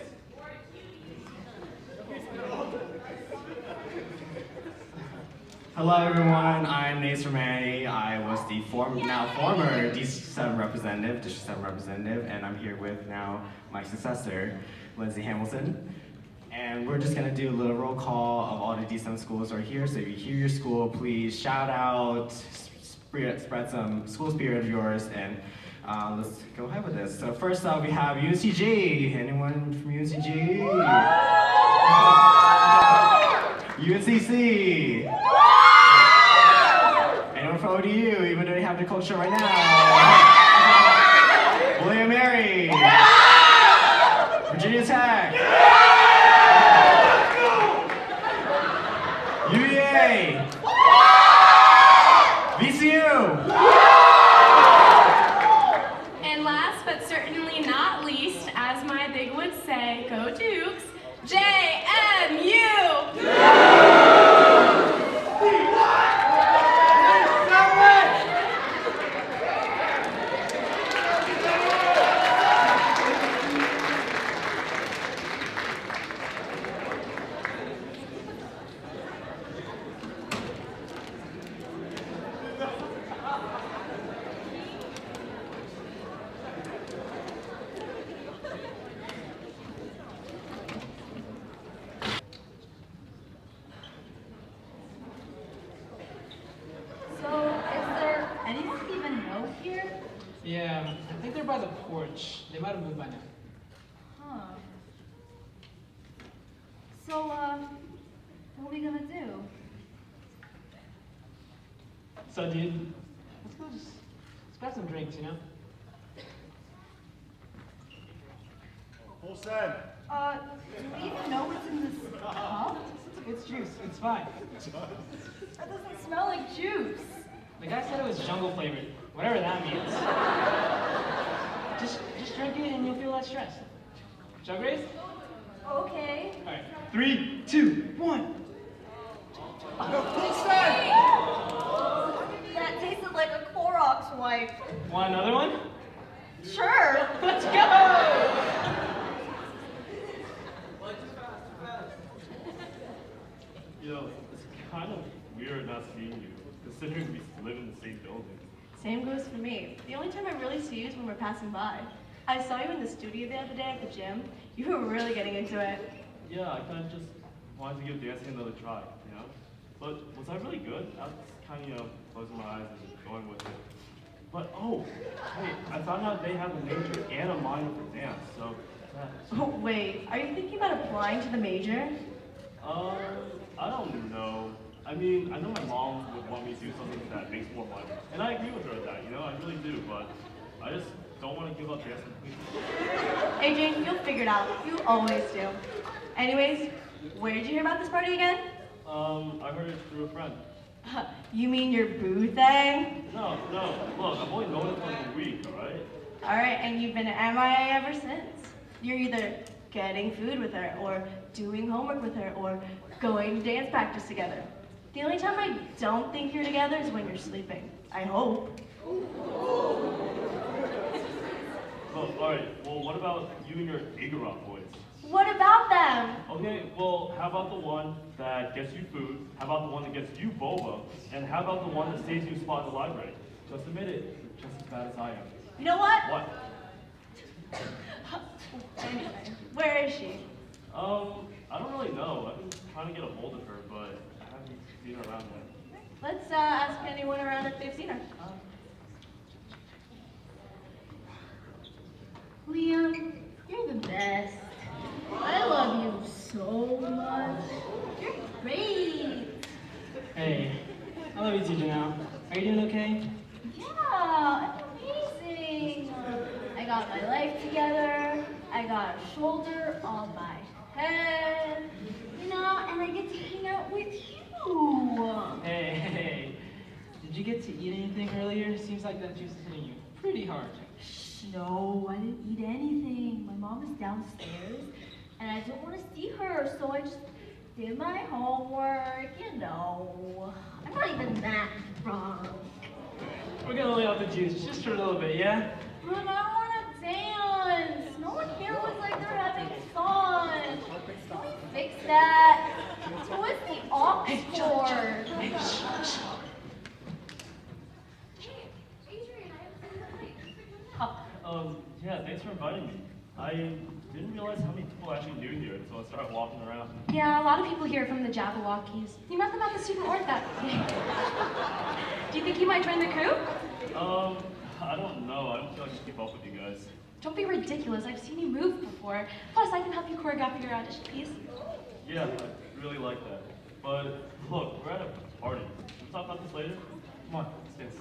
Hello everyone, I'm Nace Romani. I was the former D7 representative, District 7 representative, and I'm here with now my successor, Lindsay Hamilton. And we're just gonna do a little roll call of all the D7 schools who are here. So if you hear your school, please shout out, spread some school spirit of yours, and let's go ahead with this. So first up, we have UNCG. Anyone from UNCG? UNCC. Anyone from ODU, even though they have their culture right now? William Mary. Virginia Tech. UVA. VCU. And last but certainly not least, as my big would say, go Dukes, JMU! Yeah, I think they're by the porch. They might have moved by now. Huh. So, what are we gonna do? So, dude, let's grab some drinks, you know? Full send. Do we even know what's in this cup? It's juice. It's fine. That doesn't smell like juice. The guy said it was jungle flavored, whatever that means. Just drink it and you'll feel less stressed. Jug raise? Okay. All right. 3, 2, 1. Full send! That tasted like a Clorox wipe. Want another one? Sure. Let's go! You know, it's kind of weird not seeing you, considering we live in the same building. Same goes for me. The only time I really see you is when we're passing by. I saw you in the studio the other day at the gym. You were really getting into it. Yeah, I kind of just wanted to give dancing another try, you know? But was I really good? I was kind of, closing my eyes and going with it. But, oh, hey, I found out they have a major and a minor for dance, so Oh, wait. Are you thinking about applying to the major? I don't know. I mean, I know my mom would want me to do something that makes more money. And I agree with her with that, I really do, but I just don't want to give up dancing completely. Adrian, you'll figure it out. You always do. Anyways, where did you hear about this party again? I heard it through a friend. You mean your boo thing? No, look, I've only known it for like a week, alright? Alright, and you've been MIA ever since. You're either getting food with her, or doing homework with her, or going to dance practice together. The only time I don't think you're together is when you're sleeping. I hope. Oh, alright, well, what about you and your Igorot boys? What about them? Okay, well, how about the one that gets you food? How about the one that gets you boba? And how about the one that saves you a spot in the library? Just admit it, you're just as bad as I am. You know what? What? Anyway, where is she? I don't really know. I've been trying to get a hold of her, but I haven't seen her around yet. Let's ask anyone around if they've seen her. Liam, you're the best. I love you so much. You're great. Hey, I love you too, Janelle. Are you doing okay? Yeah, I'm amazing. I got my life together. I got a shoulder on my head. You know, and I get to hang out with you. Hey, did you get to eat anything earlier? Seems like that juice is hitting you pretty hard. No, I didn't eat anything. My mom is downstairs, and I don't want to see her, so I just did my homework, you know. I'm not even that drunk. We're gonna lay off the juice just for a little bit, yeah? But I want to dance. No one here looks like they're having fun. Can we fix that? Who is the aux cord? Yeah, thanks for inviting me. I didn't realize how many people actually knew here until I started walking around. Yeah, a lot of people here from the Jabberwockies. You met them at the student org that day. Do you think you might join the crew? I don't know. I don't feel like I can keep up with you guys. Don't be ridiculous. I've seen you move before. Plus, I can help you choreograph your audition piece. Yeah, I really like that. But look, we're at a party. We'll talk about this later. Come on, let's dance.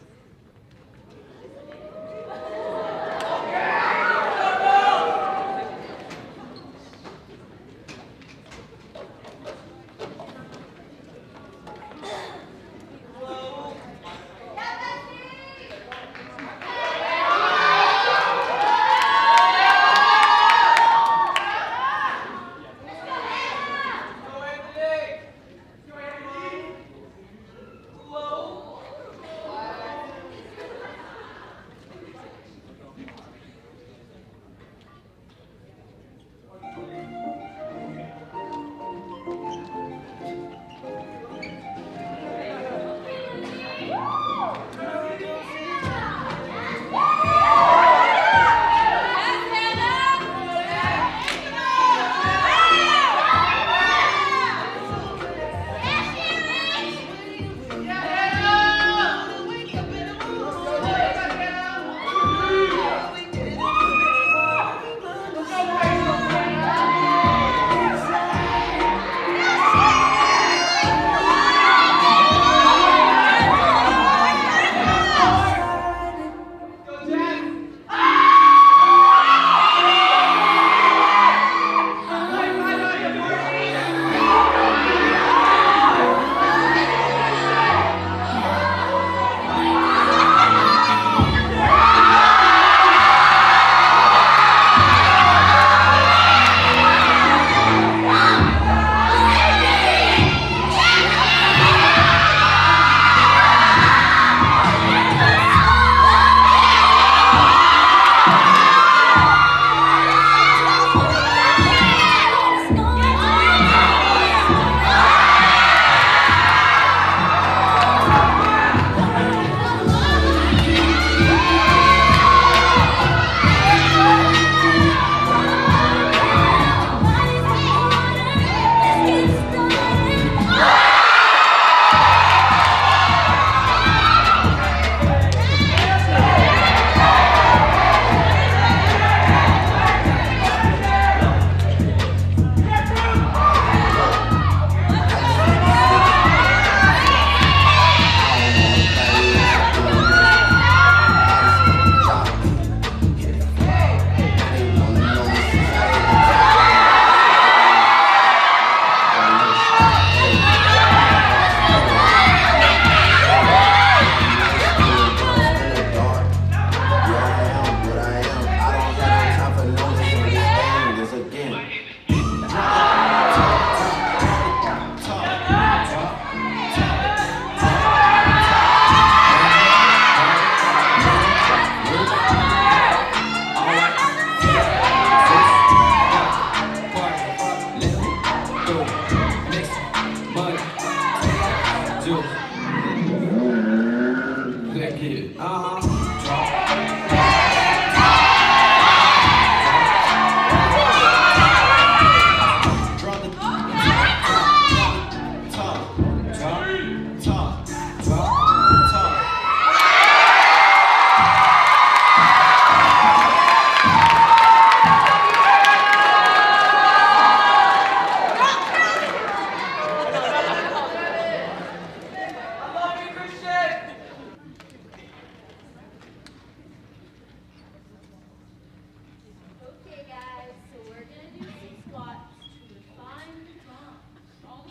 Okay, guys, so we're gonna do some squats to define the palm.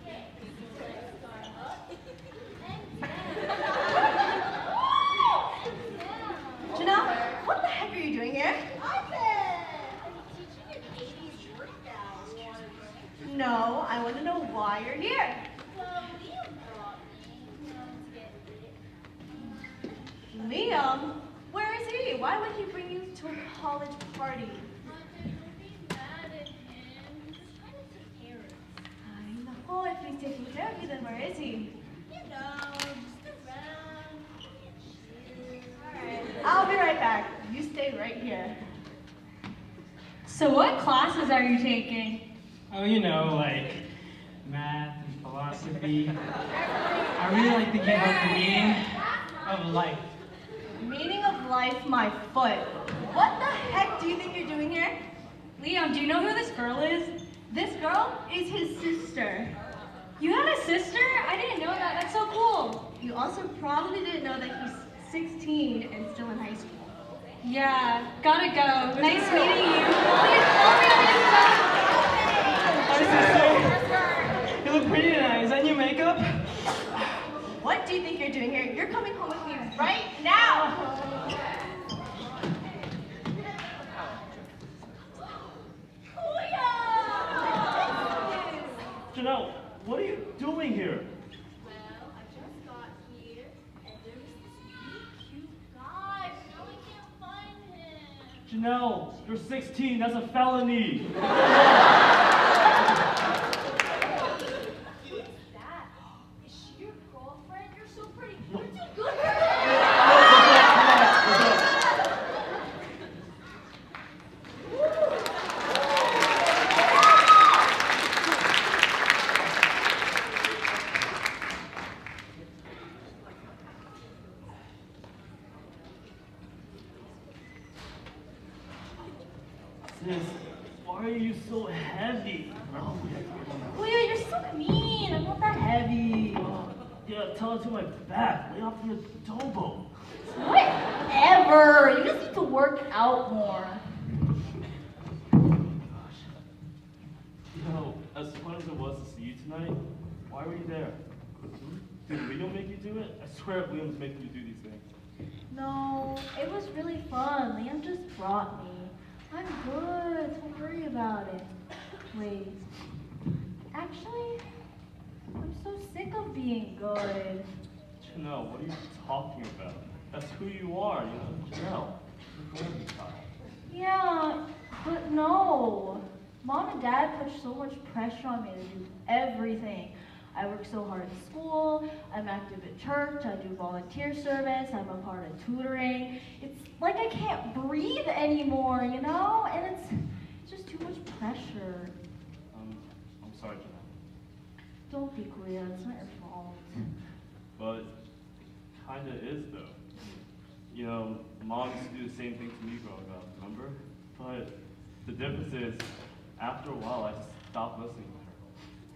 Okay, so let's start up and down. Janelle, what the heck are you doing here? I'm teaching an 80s workout. No, I want to know why you're here. Well, Liam brought me to get fit. Liam, where is he? Why would he bring you to a college party? Don't be mad at him. He's just trying to take care of us. I know, if he's taking care of you, then where is he? You know, just around. Alright. I'll be right back. You stay right here. So what classes are you taking? Oh, you know, like math and philosophy. I really like thinking about the meaning of life. Meaning of life, my foot. What the heck do you think you're doing here? Liam, do you know who this girl is? This girl is his sister. You had a sister? I didn't know that. That's so cool. You also probably didn't know that he's 16 and still in high school. Yeah, gotta go. Nice meeting you. Follow me on Insta. You look pretty tonight. Is that new makeup? What do you think you're doing here? You're coming home with me right now. Janelle, what are you doing here? Well, I just got here, and there's this really cute guy, but now I can't find him. Janelle, you're 16. That's a felony. Who's that? Is she your girlfriend? You're so pretty. You're too good for Sis, why are you so heavy? Leah, you're so mean. I'm not that heavy. Yeah, tell it to my back. Lay off the adobo. Whatever. You just need to work out more. You know, as fun as it was to see you tonight, why were you there? Did Liam make you do it? I swear Liam's making you do these things. No, it was really fun. Liam just brought me. I'm good. Don't worry about it. Wait. Actually, I'm so sick of being good. Janelle, what are you talking about? That's who you are, you know? Janelle, you're going to be tired. Yeah, but no. Mom and Dad put so much pressure on me to do everything. I work so hard at school, I'm active at church, I do volunteer service, I'm a part of tutoring. It's like I can't breathe anymore, you know? And it's just too much pressure. I'm sorry, Janelle. Don't be Korea, it's not your fault. But kinda is though. You know, Mom used to do the same thing to me growing up, remember? But the difference is, after a while, I just stopped listening to her.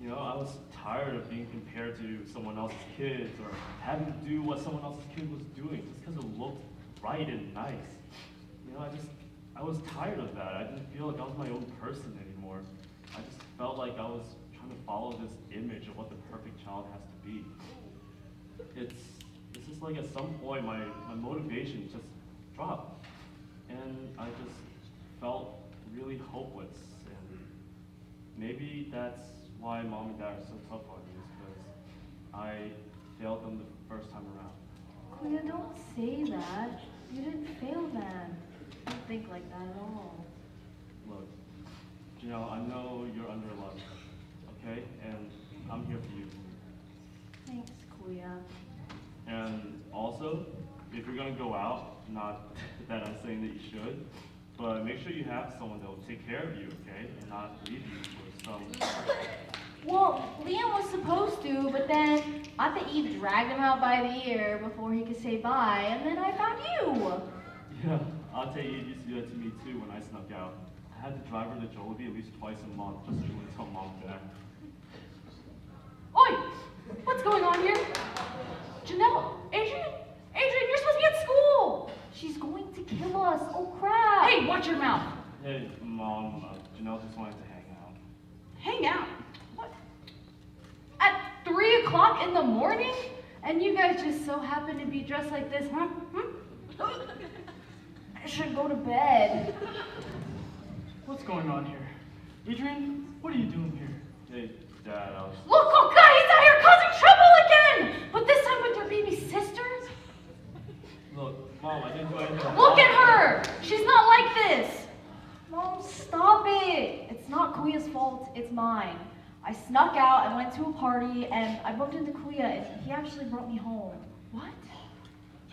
You know, I was tired of being compared to someone else's kids or having to do what someone else's kid was doing just because it looked right and nice. You know, I was tired of that. I didn't feel like I was my own person anymore. I just felt like I was trying to follow this image of what the perfect child has to be. It's just like at some point my motivation just dropped. And I just felt really hopeless. And maybe that's why Mom and Dad are so tough on me, is because I failed them the first time around. Korea, don't say that. You didn't fail them. Don't think like that at all. Look, Janelle, I know you're under a lot of pressure, okay? And I'm here for you. Thanks, Kuya. And also, if you're gonna go out, not that I'm saying that you should, but make sure you have someone that will take care of you, okay? And not leave you for some... Well, Liam was supposed to, but then I think Eve dragged him out by the ear before he could say bye, and then I found you. Yeah, I'll tell you, it used to do that to me too when I snuck out. I had to drive her to Jollibee at least twice a month just so she wouldn't tell mom that. Oi! What's going on here? Janelle, Adrian, you're supposed to be at school. She's going to kill us. Oh crap! Hey, watch your mouth. Hey, Mom, Janelle just wanted to hang out. Hang out? What? At 3 o'clock in the morning? And you guys just so happen to be dressed like this, huh? I should go to bed. What's going on here? Adrian, what are you doing here? Hey, Dad, I was... Look, oh God, he's out here causing trouble again! But this time with your baby sister? Look, Mom, I didn't do anything. Look at her! She's not like this! Mom, stop it! It's not Kuya's fault, it's mine. I snuck out and went to a party and I bumped into Kuya and he actually brought me home. What?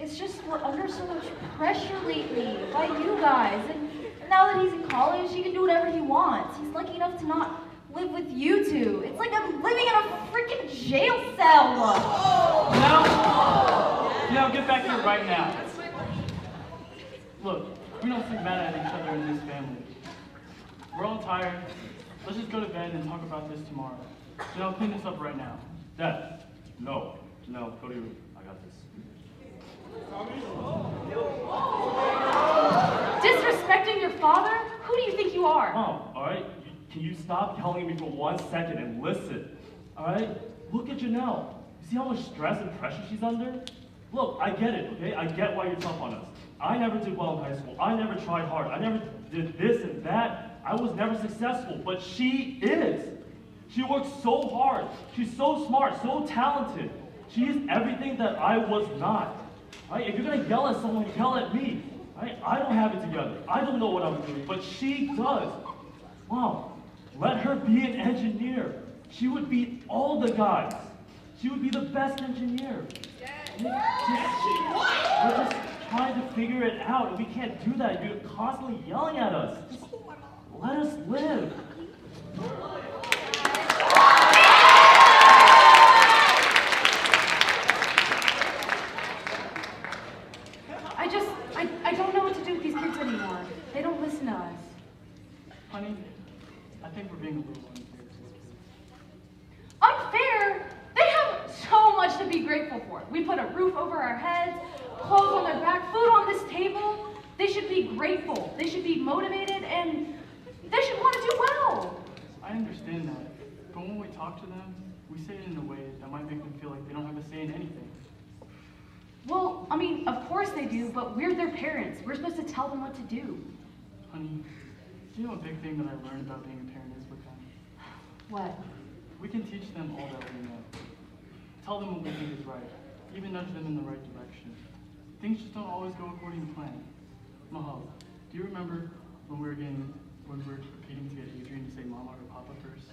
It's just we're under so much pressure lately by you guys. And now that he's in college, he can do whatever he wants. He's lucky enough to not live with you two. It's like I'm living in a freaking jail cell. Now, get back here right now. Look, we don't sit mad at each other in this family. We're all tired. Let's just go to bed and talk about this tomorrow. Janelle, clean this up right now. Dad, no. Janelle, go to your room. I got this. Disrespecting your father? Who do you think you are? Mom, all right? Can you stop yelling at me for 1 second and listen? All right? Look at Janelle. You see how much stress and pressure she's under? Look, I get it, okay? I get why you're tough on us. I never did well in high school. I never tried hard. I never did this and that. I was never successful, but she is. She works so hard. She's so smart, so talented. She is everything that I was not. Right? If you're gonna yell at someone, yell at me. Right? I don't have it together. I don't know what I'm doing, but she does. Mom, let her be an engineer. She would beat all the guys. She would be the best engineer. We're just trying to figure it out, and we can't do that. You're constantly yelling at us. Just let us live. I don't know what to do with these kids anymore. They don't listen to us. Honey, I think we're being a little unfair. Unfair? They have so much to be grateful for. We put a roof over our heads, clothes on their back, food on this table. They should be grateful. They should be motivated, and they should want to do well. I understand that, but when we talk to them, we say it in a way that might make them feel like they don't have a say in anything. Well, I mean, of course they do, but we're their parents. We're supposed to tell them what to do. Honey, do you know a big thing that I learned about being a parent is with them? What? We can teach them all that we know. Tell them what we think is right, even nudge them in the right direction. Things just don't always go according to plan. Mahal, do you remember when we were competing to get Adrian to say Mama or Papa first?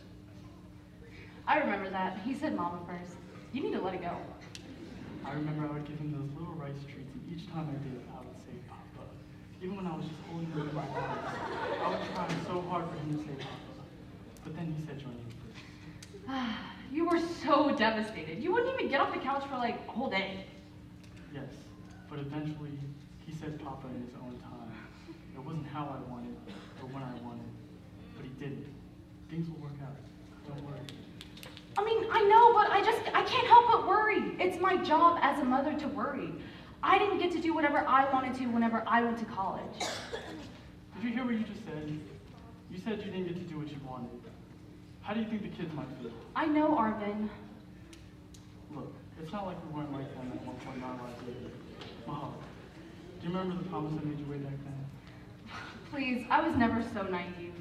I remember that. He said Mama first. You need to let it go. I remember I would give him those little rice treats, and each time I did, I would say Papa. Even when I was just holding him in my arms, I would try so hard for him to say Papa. But then he said your name first. You were so devastated. You wouldn't even get off the couch for like a whole day. Yes, but eventually he said Papa in his own time. It wasn't how I wanted or when I wanted, but he did it. Things will work out. Don't worry. I mean, I know, but I can't help but worry. It's my job as a mother to worry. I didn't get to do whatever I wanted to whenever I went to college. Did you hear what you just said? You said you didn't get to do what you wanted. How do you think the kids might feel? I know, Arvin. Look, it's not like we weren't like them at one point in our lives either. Mahal, do you remember the promise I made you way back then? Please, I was never so naive.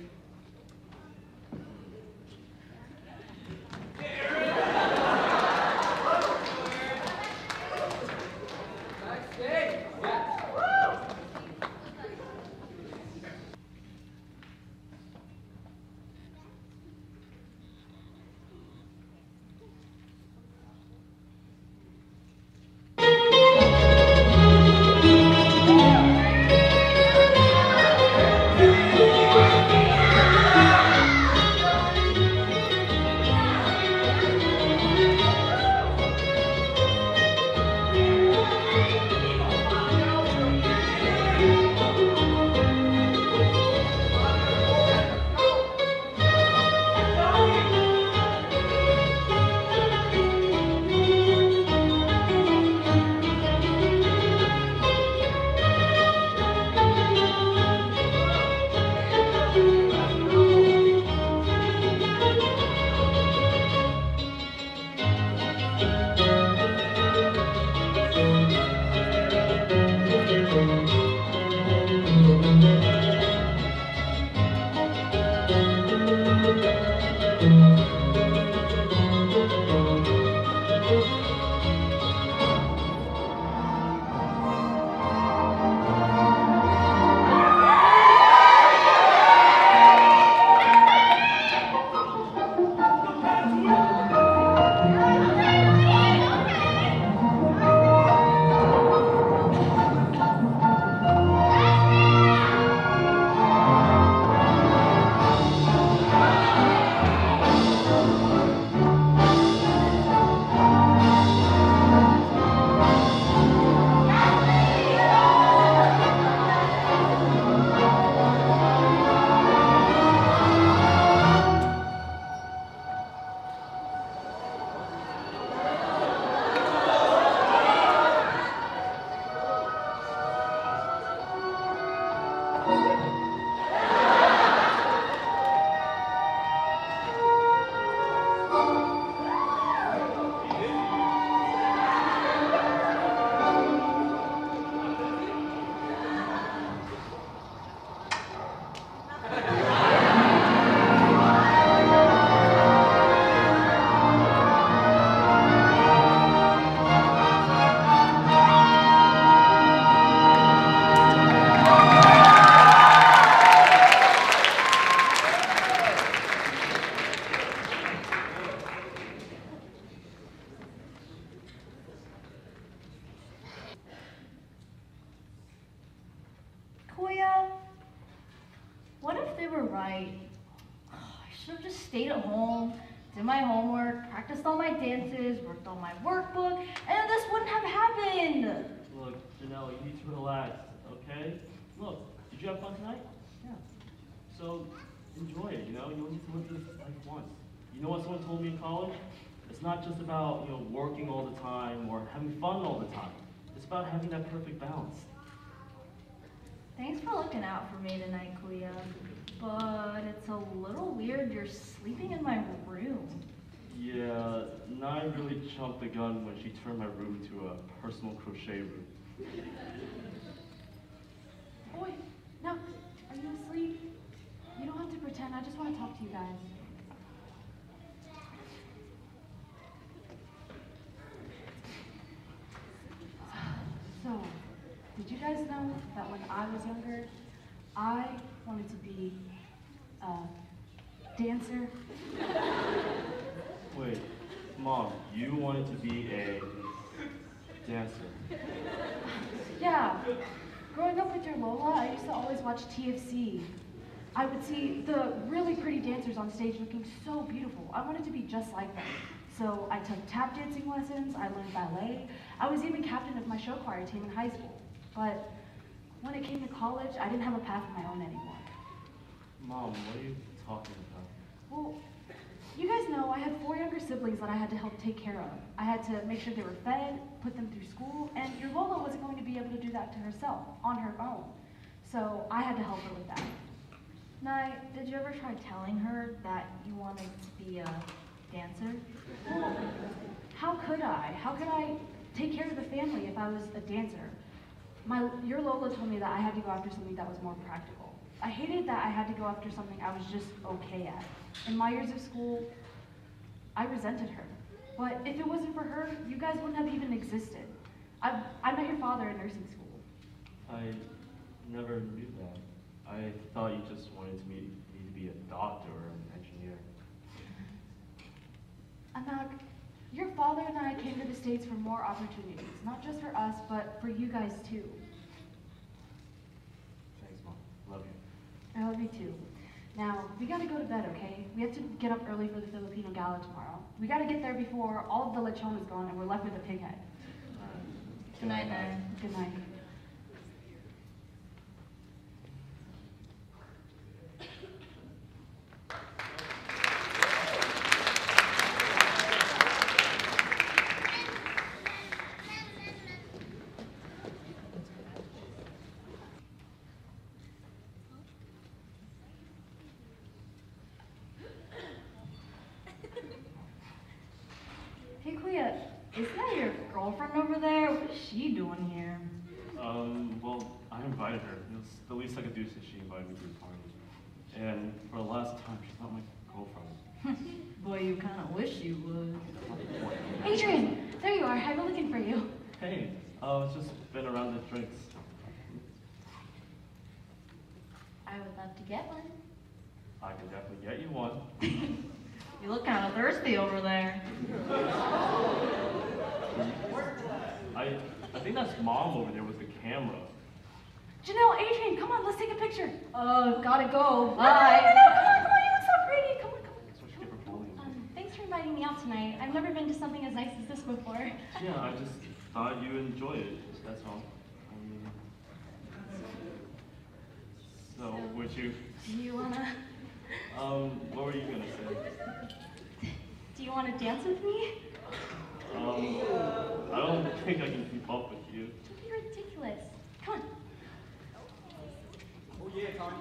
right. I should have just stayed at home, did my homework, practiced all my dances, worked on my workbook, and this wouldn't have happened. Look, Janelle, you need to relax, okay? Look, did you have fun tonight? Yeah. So, enjoy it, you only need to live this life once. You know what someone told me in college? It's not just about, working all the time or having fun all the time. It's about having that perfect balance. Thanks for looking out for me tonight, Kuya. But it's a little weird you're sleeping in my room. Yeah, Nai really jumped the gun when she turned my room into a personal crochet room. Boy, no, are you asleep? You don't have to pretend, I just want to talk to you guys. So, did you guys know that when I was younger, I wanted to be a dancer? Wait, Mom, you wanted to be a dancer? Yeah. Growing up with your Lola, I used to always watch TFC. I would see the really pretty dancers on stage looking so beautiful. I wanted to be just like them. So I took tap dancing lessons, I learned ballet. I was even captain of my show choir team in high school. But when it came to college, I didn't have a path of my own anymore. Mom, what are you talking about? Well, you guys know I had 4 younger siblings that I had to help take care of. I had to make sure they were fed, put them through school, and your Lola wasn't going to be able to do that to herself, on her own. So I had to help her with that. Nai, did you ever try telling her that you wanted to be a dancer? Well, how could I? How could I take care of the family if I was a dancer? Your Lola told me that I had to go after something that was more practical. I hated that I had to go after something I was just okay at. In my years of school, I resented her. But if it wasn't for her, you guys wouldn't have even existed. I met your father in nursing school. I never knew that. I thought you just wanted me to be a doctor or an engineer. Anak, your father and I came to the States for more opportunities, not just for us, but for you guys too. Thanks, Mom. Love you. I love you too. Now, we gotta go to bed, okay? We have to get up early for the Filipino gala tomorrow. We gotta get there before all of the lechon is gone and we're left with a pig head. Good night, Nai. Good night. Hey, Kuya, isn't that your girlfriend over there? What is she doing here? Well, I invited her. It was the least I could do since she invited me to the party. And for the last time, she's not my girlfriend. Boy, you kind of wish you would. Adrian, there you are. I've been looking for you. Hey, it's just been around the drinks. I would love to get one. I can definitely get you one. You look kind of thirsty over there. I think that's Mom over there with the camera. Janelle, Adrian, come on, let's take a picture. Gotta go. No, Bye. come on, you look so pretty. Come on, come on. That's what you get for bullying. Thanks for inviting me out tonight. I've never been to something as nice as this before. Yeah, I just thought you enjoy it. That's all. So, would you? Do you wanna? What were you gonna say? Do you wanna dance with me? I don't think I can keep up with you. Don't be ridiculous. Come on. Oh yeah, Tommy.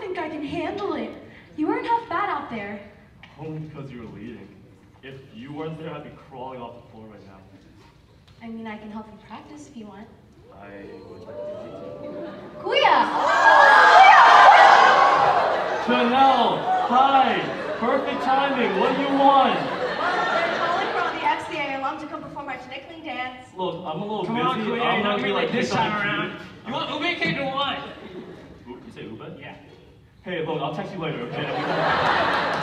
think I can handle it. You weren't half bad out there. Only because you were leading. If you weren't there, I'd be crawling off the floor right now. I mean, I can help you practice if you want. I would like to. Kuya! Janelle, hi! Perfect timing. What do you want? They're calling for all the FCA alum to come perform our tickling dance. Look, I'm a little Come busy. on, Kuya, I'm you're not not gonna be like this kicked on time the around. cue. You want ube cake or what? You say Ube? Yeah. Hey, look, I'll text you later, okay?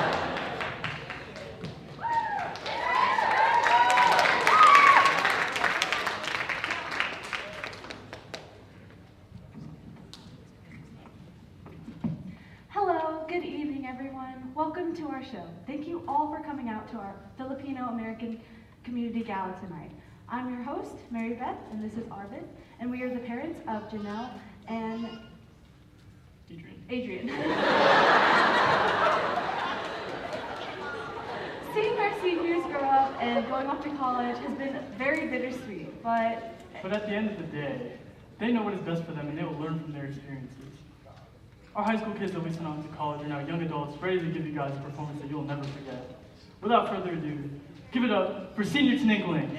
Hello, good evening, everyone. Welcome to our show. Thank you all for coming out to our Filipino American Community Gala tonight. I'm your host, Mary Beth, and this is Arvid, and we are the parents of Janelle and Adrian. Seeing our seniors grow up and going off to college has been very bittersweet, but But at the end of the day, they know what is best for them and they will learn from their experiences. Our high school kids that we sent off to college are now young adults ready to give you guys a performance that you'll never forget. Without further ado, give it up for Senior Tinkling.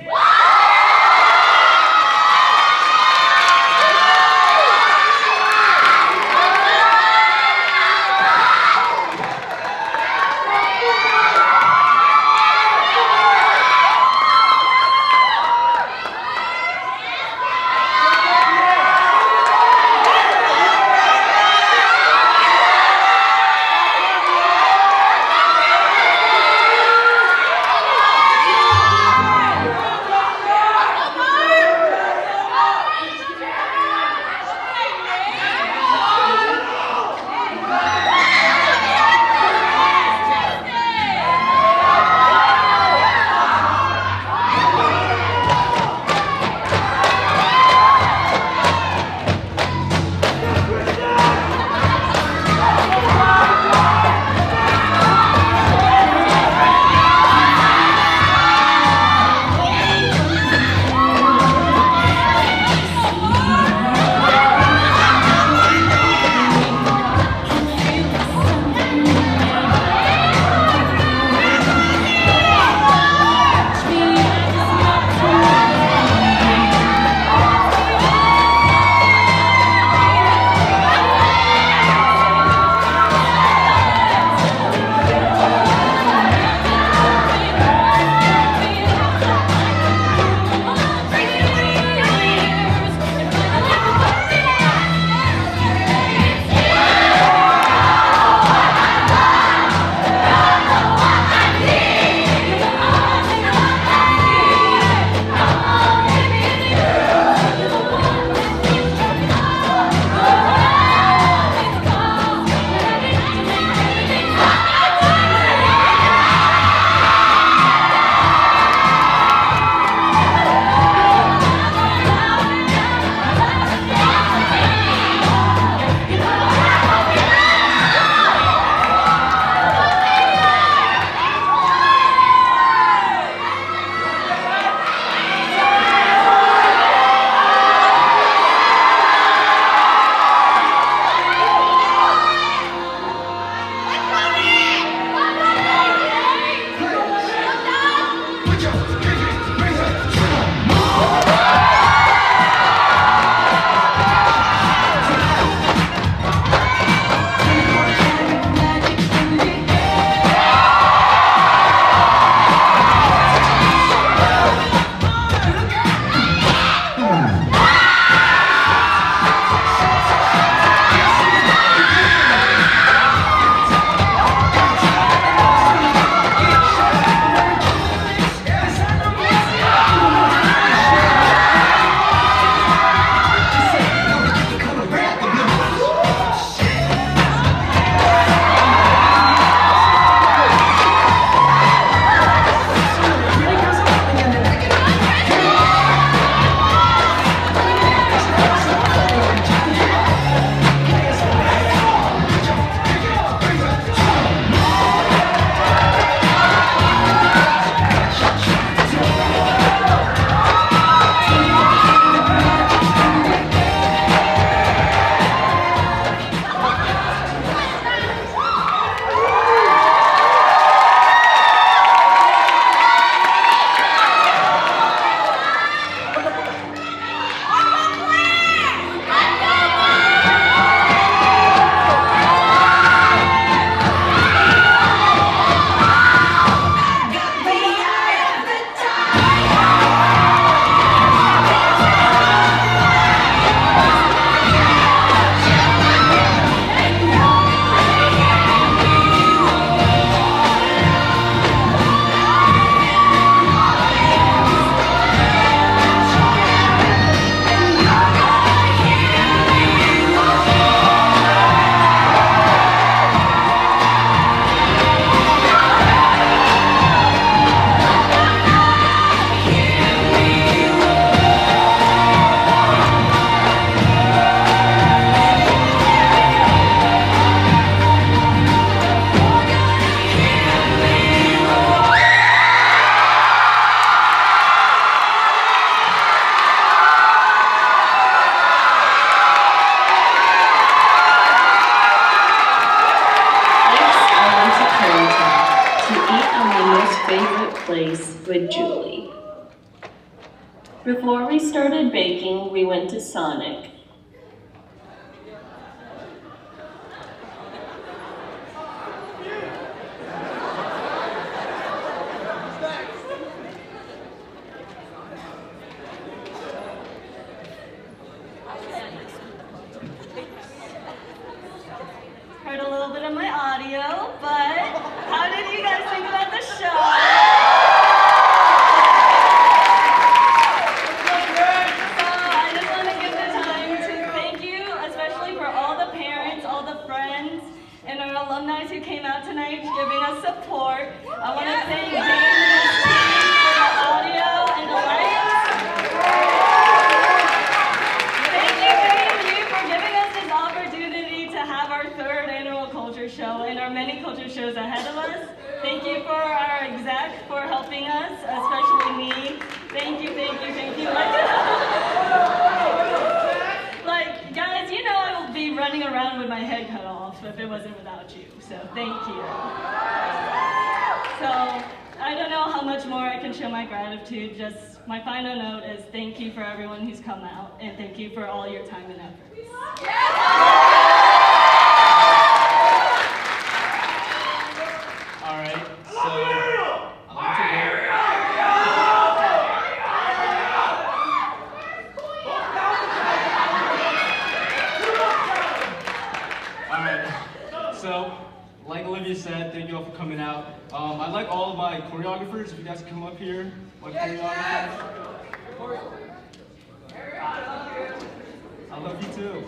with Julie. Before we started baking, we went to Sonic. Heard a little bit of my audio, but how did you guys think about the show? So I just want to give the time to thank you, especially for all the parents, all the friends, and our alumni who came out tonight giving us support. I want to thank James and his team for the audio and the lights. Thank you for giving us this opportunity to have our third annual culture show and our many culture shows ahead of us. Thank you for our exec for helping us, especially me. Thank you, thank you, thank you. Like, guys, you know I would be running around with my head cut off if it wasn't without you, so thank you. So, I don't know how much more I can show my gratitude. Just my final note is thank you for everyone who's come out, and thank you for all your time and efforts. All right, so So, like Olivia said, thank you all for coming out. I'd like all of my choreographers, if you guys can come up here. My choreographers. I love you too.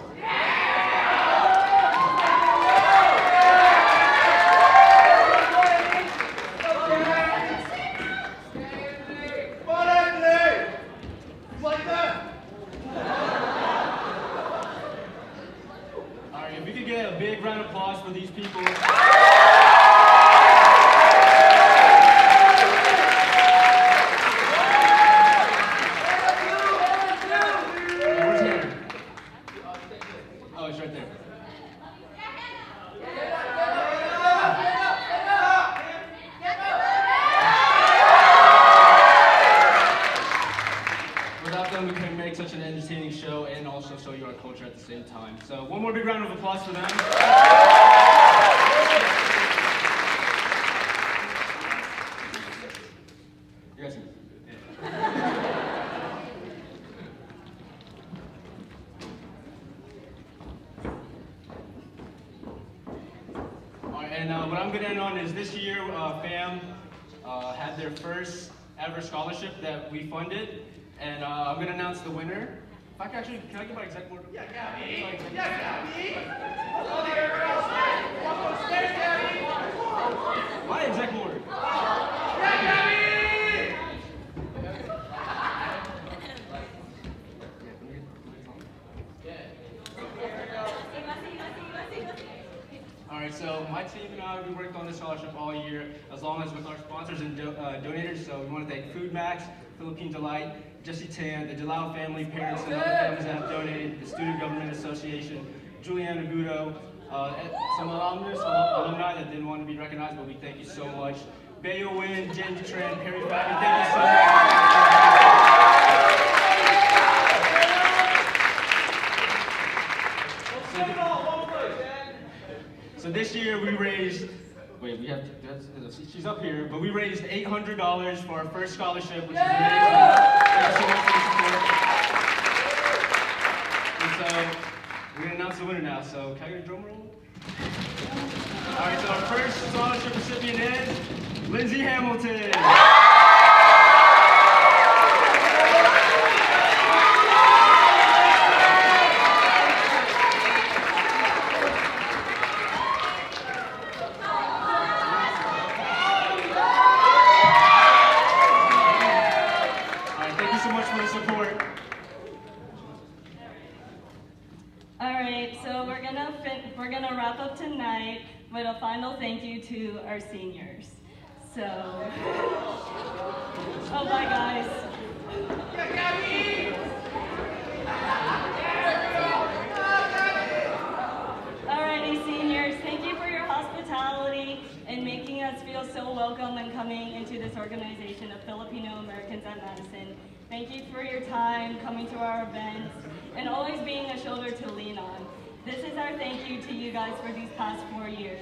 All right, if we could get a big round of applause for these people. Where's Henry? Oh, it's right there. Without them, we couldn't make such an entertaining show and also show you our culture at the same time. So one more big round of applause for them. You guys can- All right, and what I'm going to end on is this year, FAM had their first ever scholarship that we funded, and I'm going to announce the winner. If I can actually, can I get my exact word? Yeah, Gabby. Yeah, Gabby. My exact word. Yeah, Gabby. All right, so my team and I, we worked on this scholarship all year, as long as with our sponsors and donators. So we want to thank Food Max, Philippine Delight, Jesse Tan, the Jalal family, parents, and other families that have donated, the Student Government Association, Juliana Agudo, some alumni that didn't want to be recognized, but we thank you so much. Bayo Wynn, James Tran, Perry Fabby, thank you so much. So this year we raised, wait, we have to, she's up here, but we raised $800 for our first scholarship, which is amazing. Thank you so much for the support. And so we're going to announce the winner now, so can I get a drum roll? All right, so our first scholarship recipient is Lindsay Hamilton. We're gonna wrap up tonight with a final thank you to our seniors. So, oh bye guys. Alrighty, seniors, thank you for your hospitality and making us feel so welcome. welcome and coming into this organization of Filipino Americans at Madison. Thank you for your time, coming to our events, and always being a shoulder to lean on. This is our thank you to you guys for these past 4 years.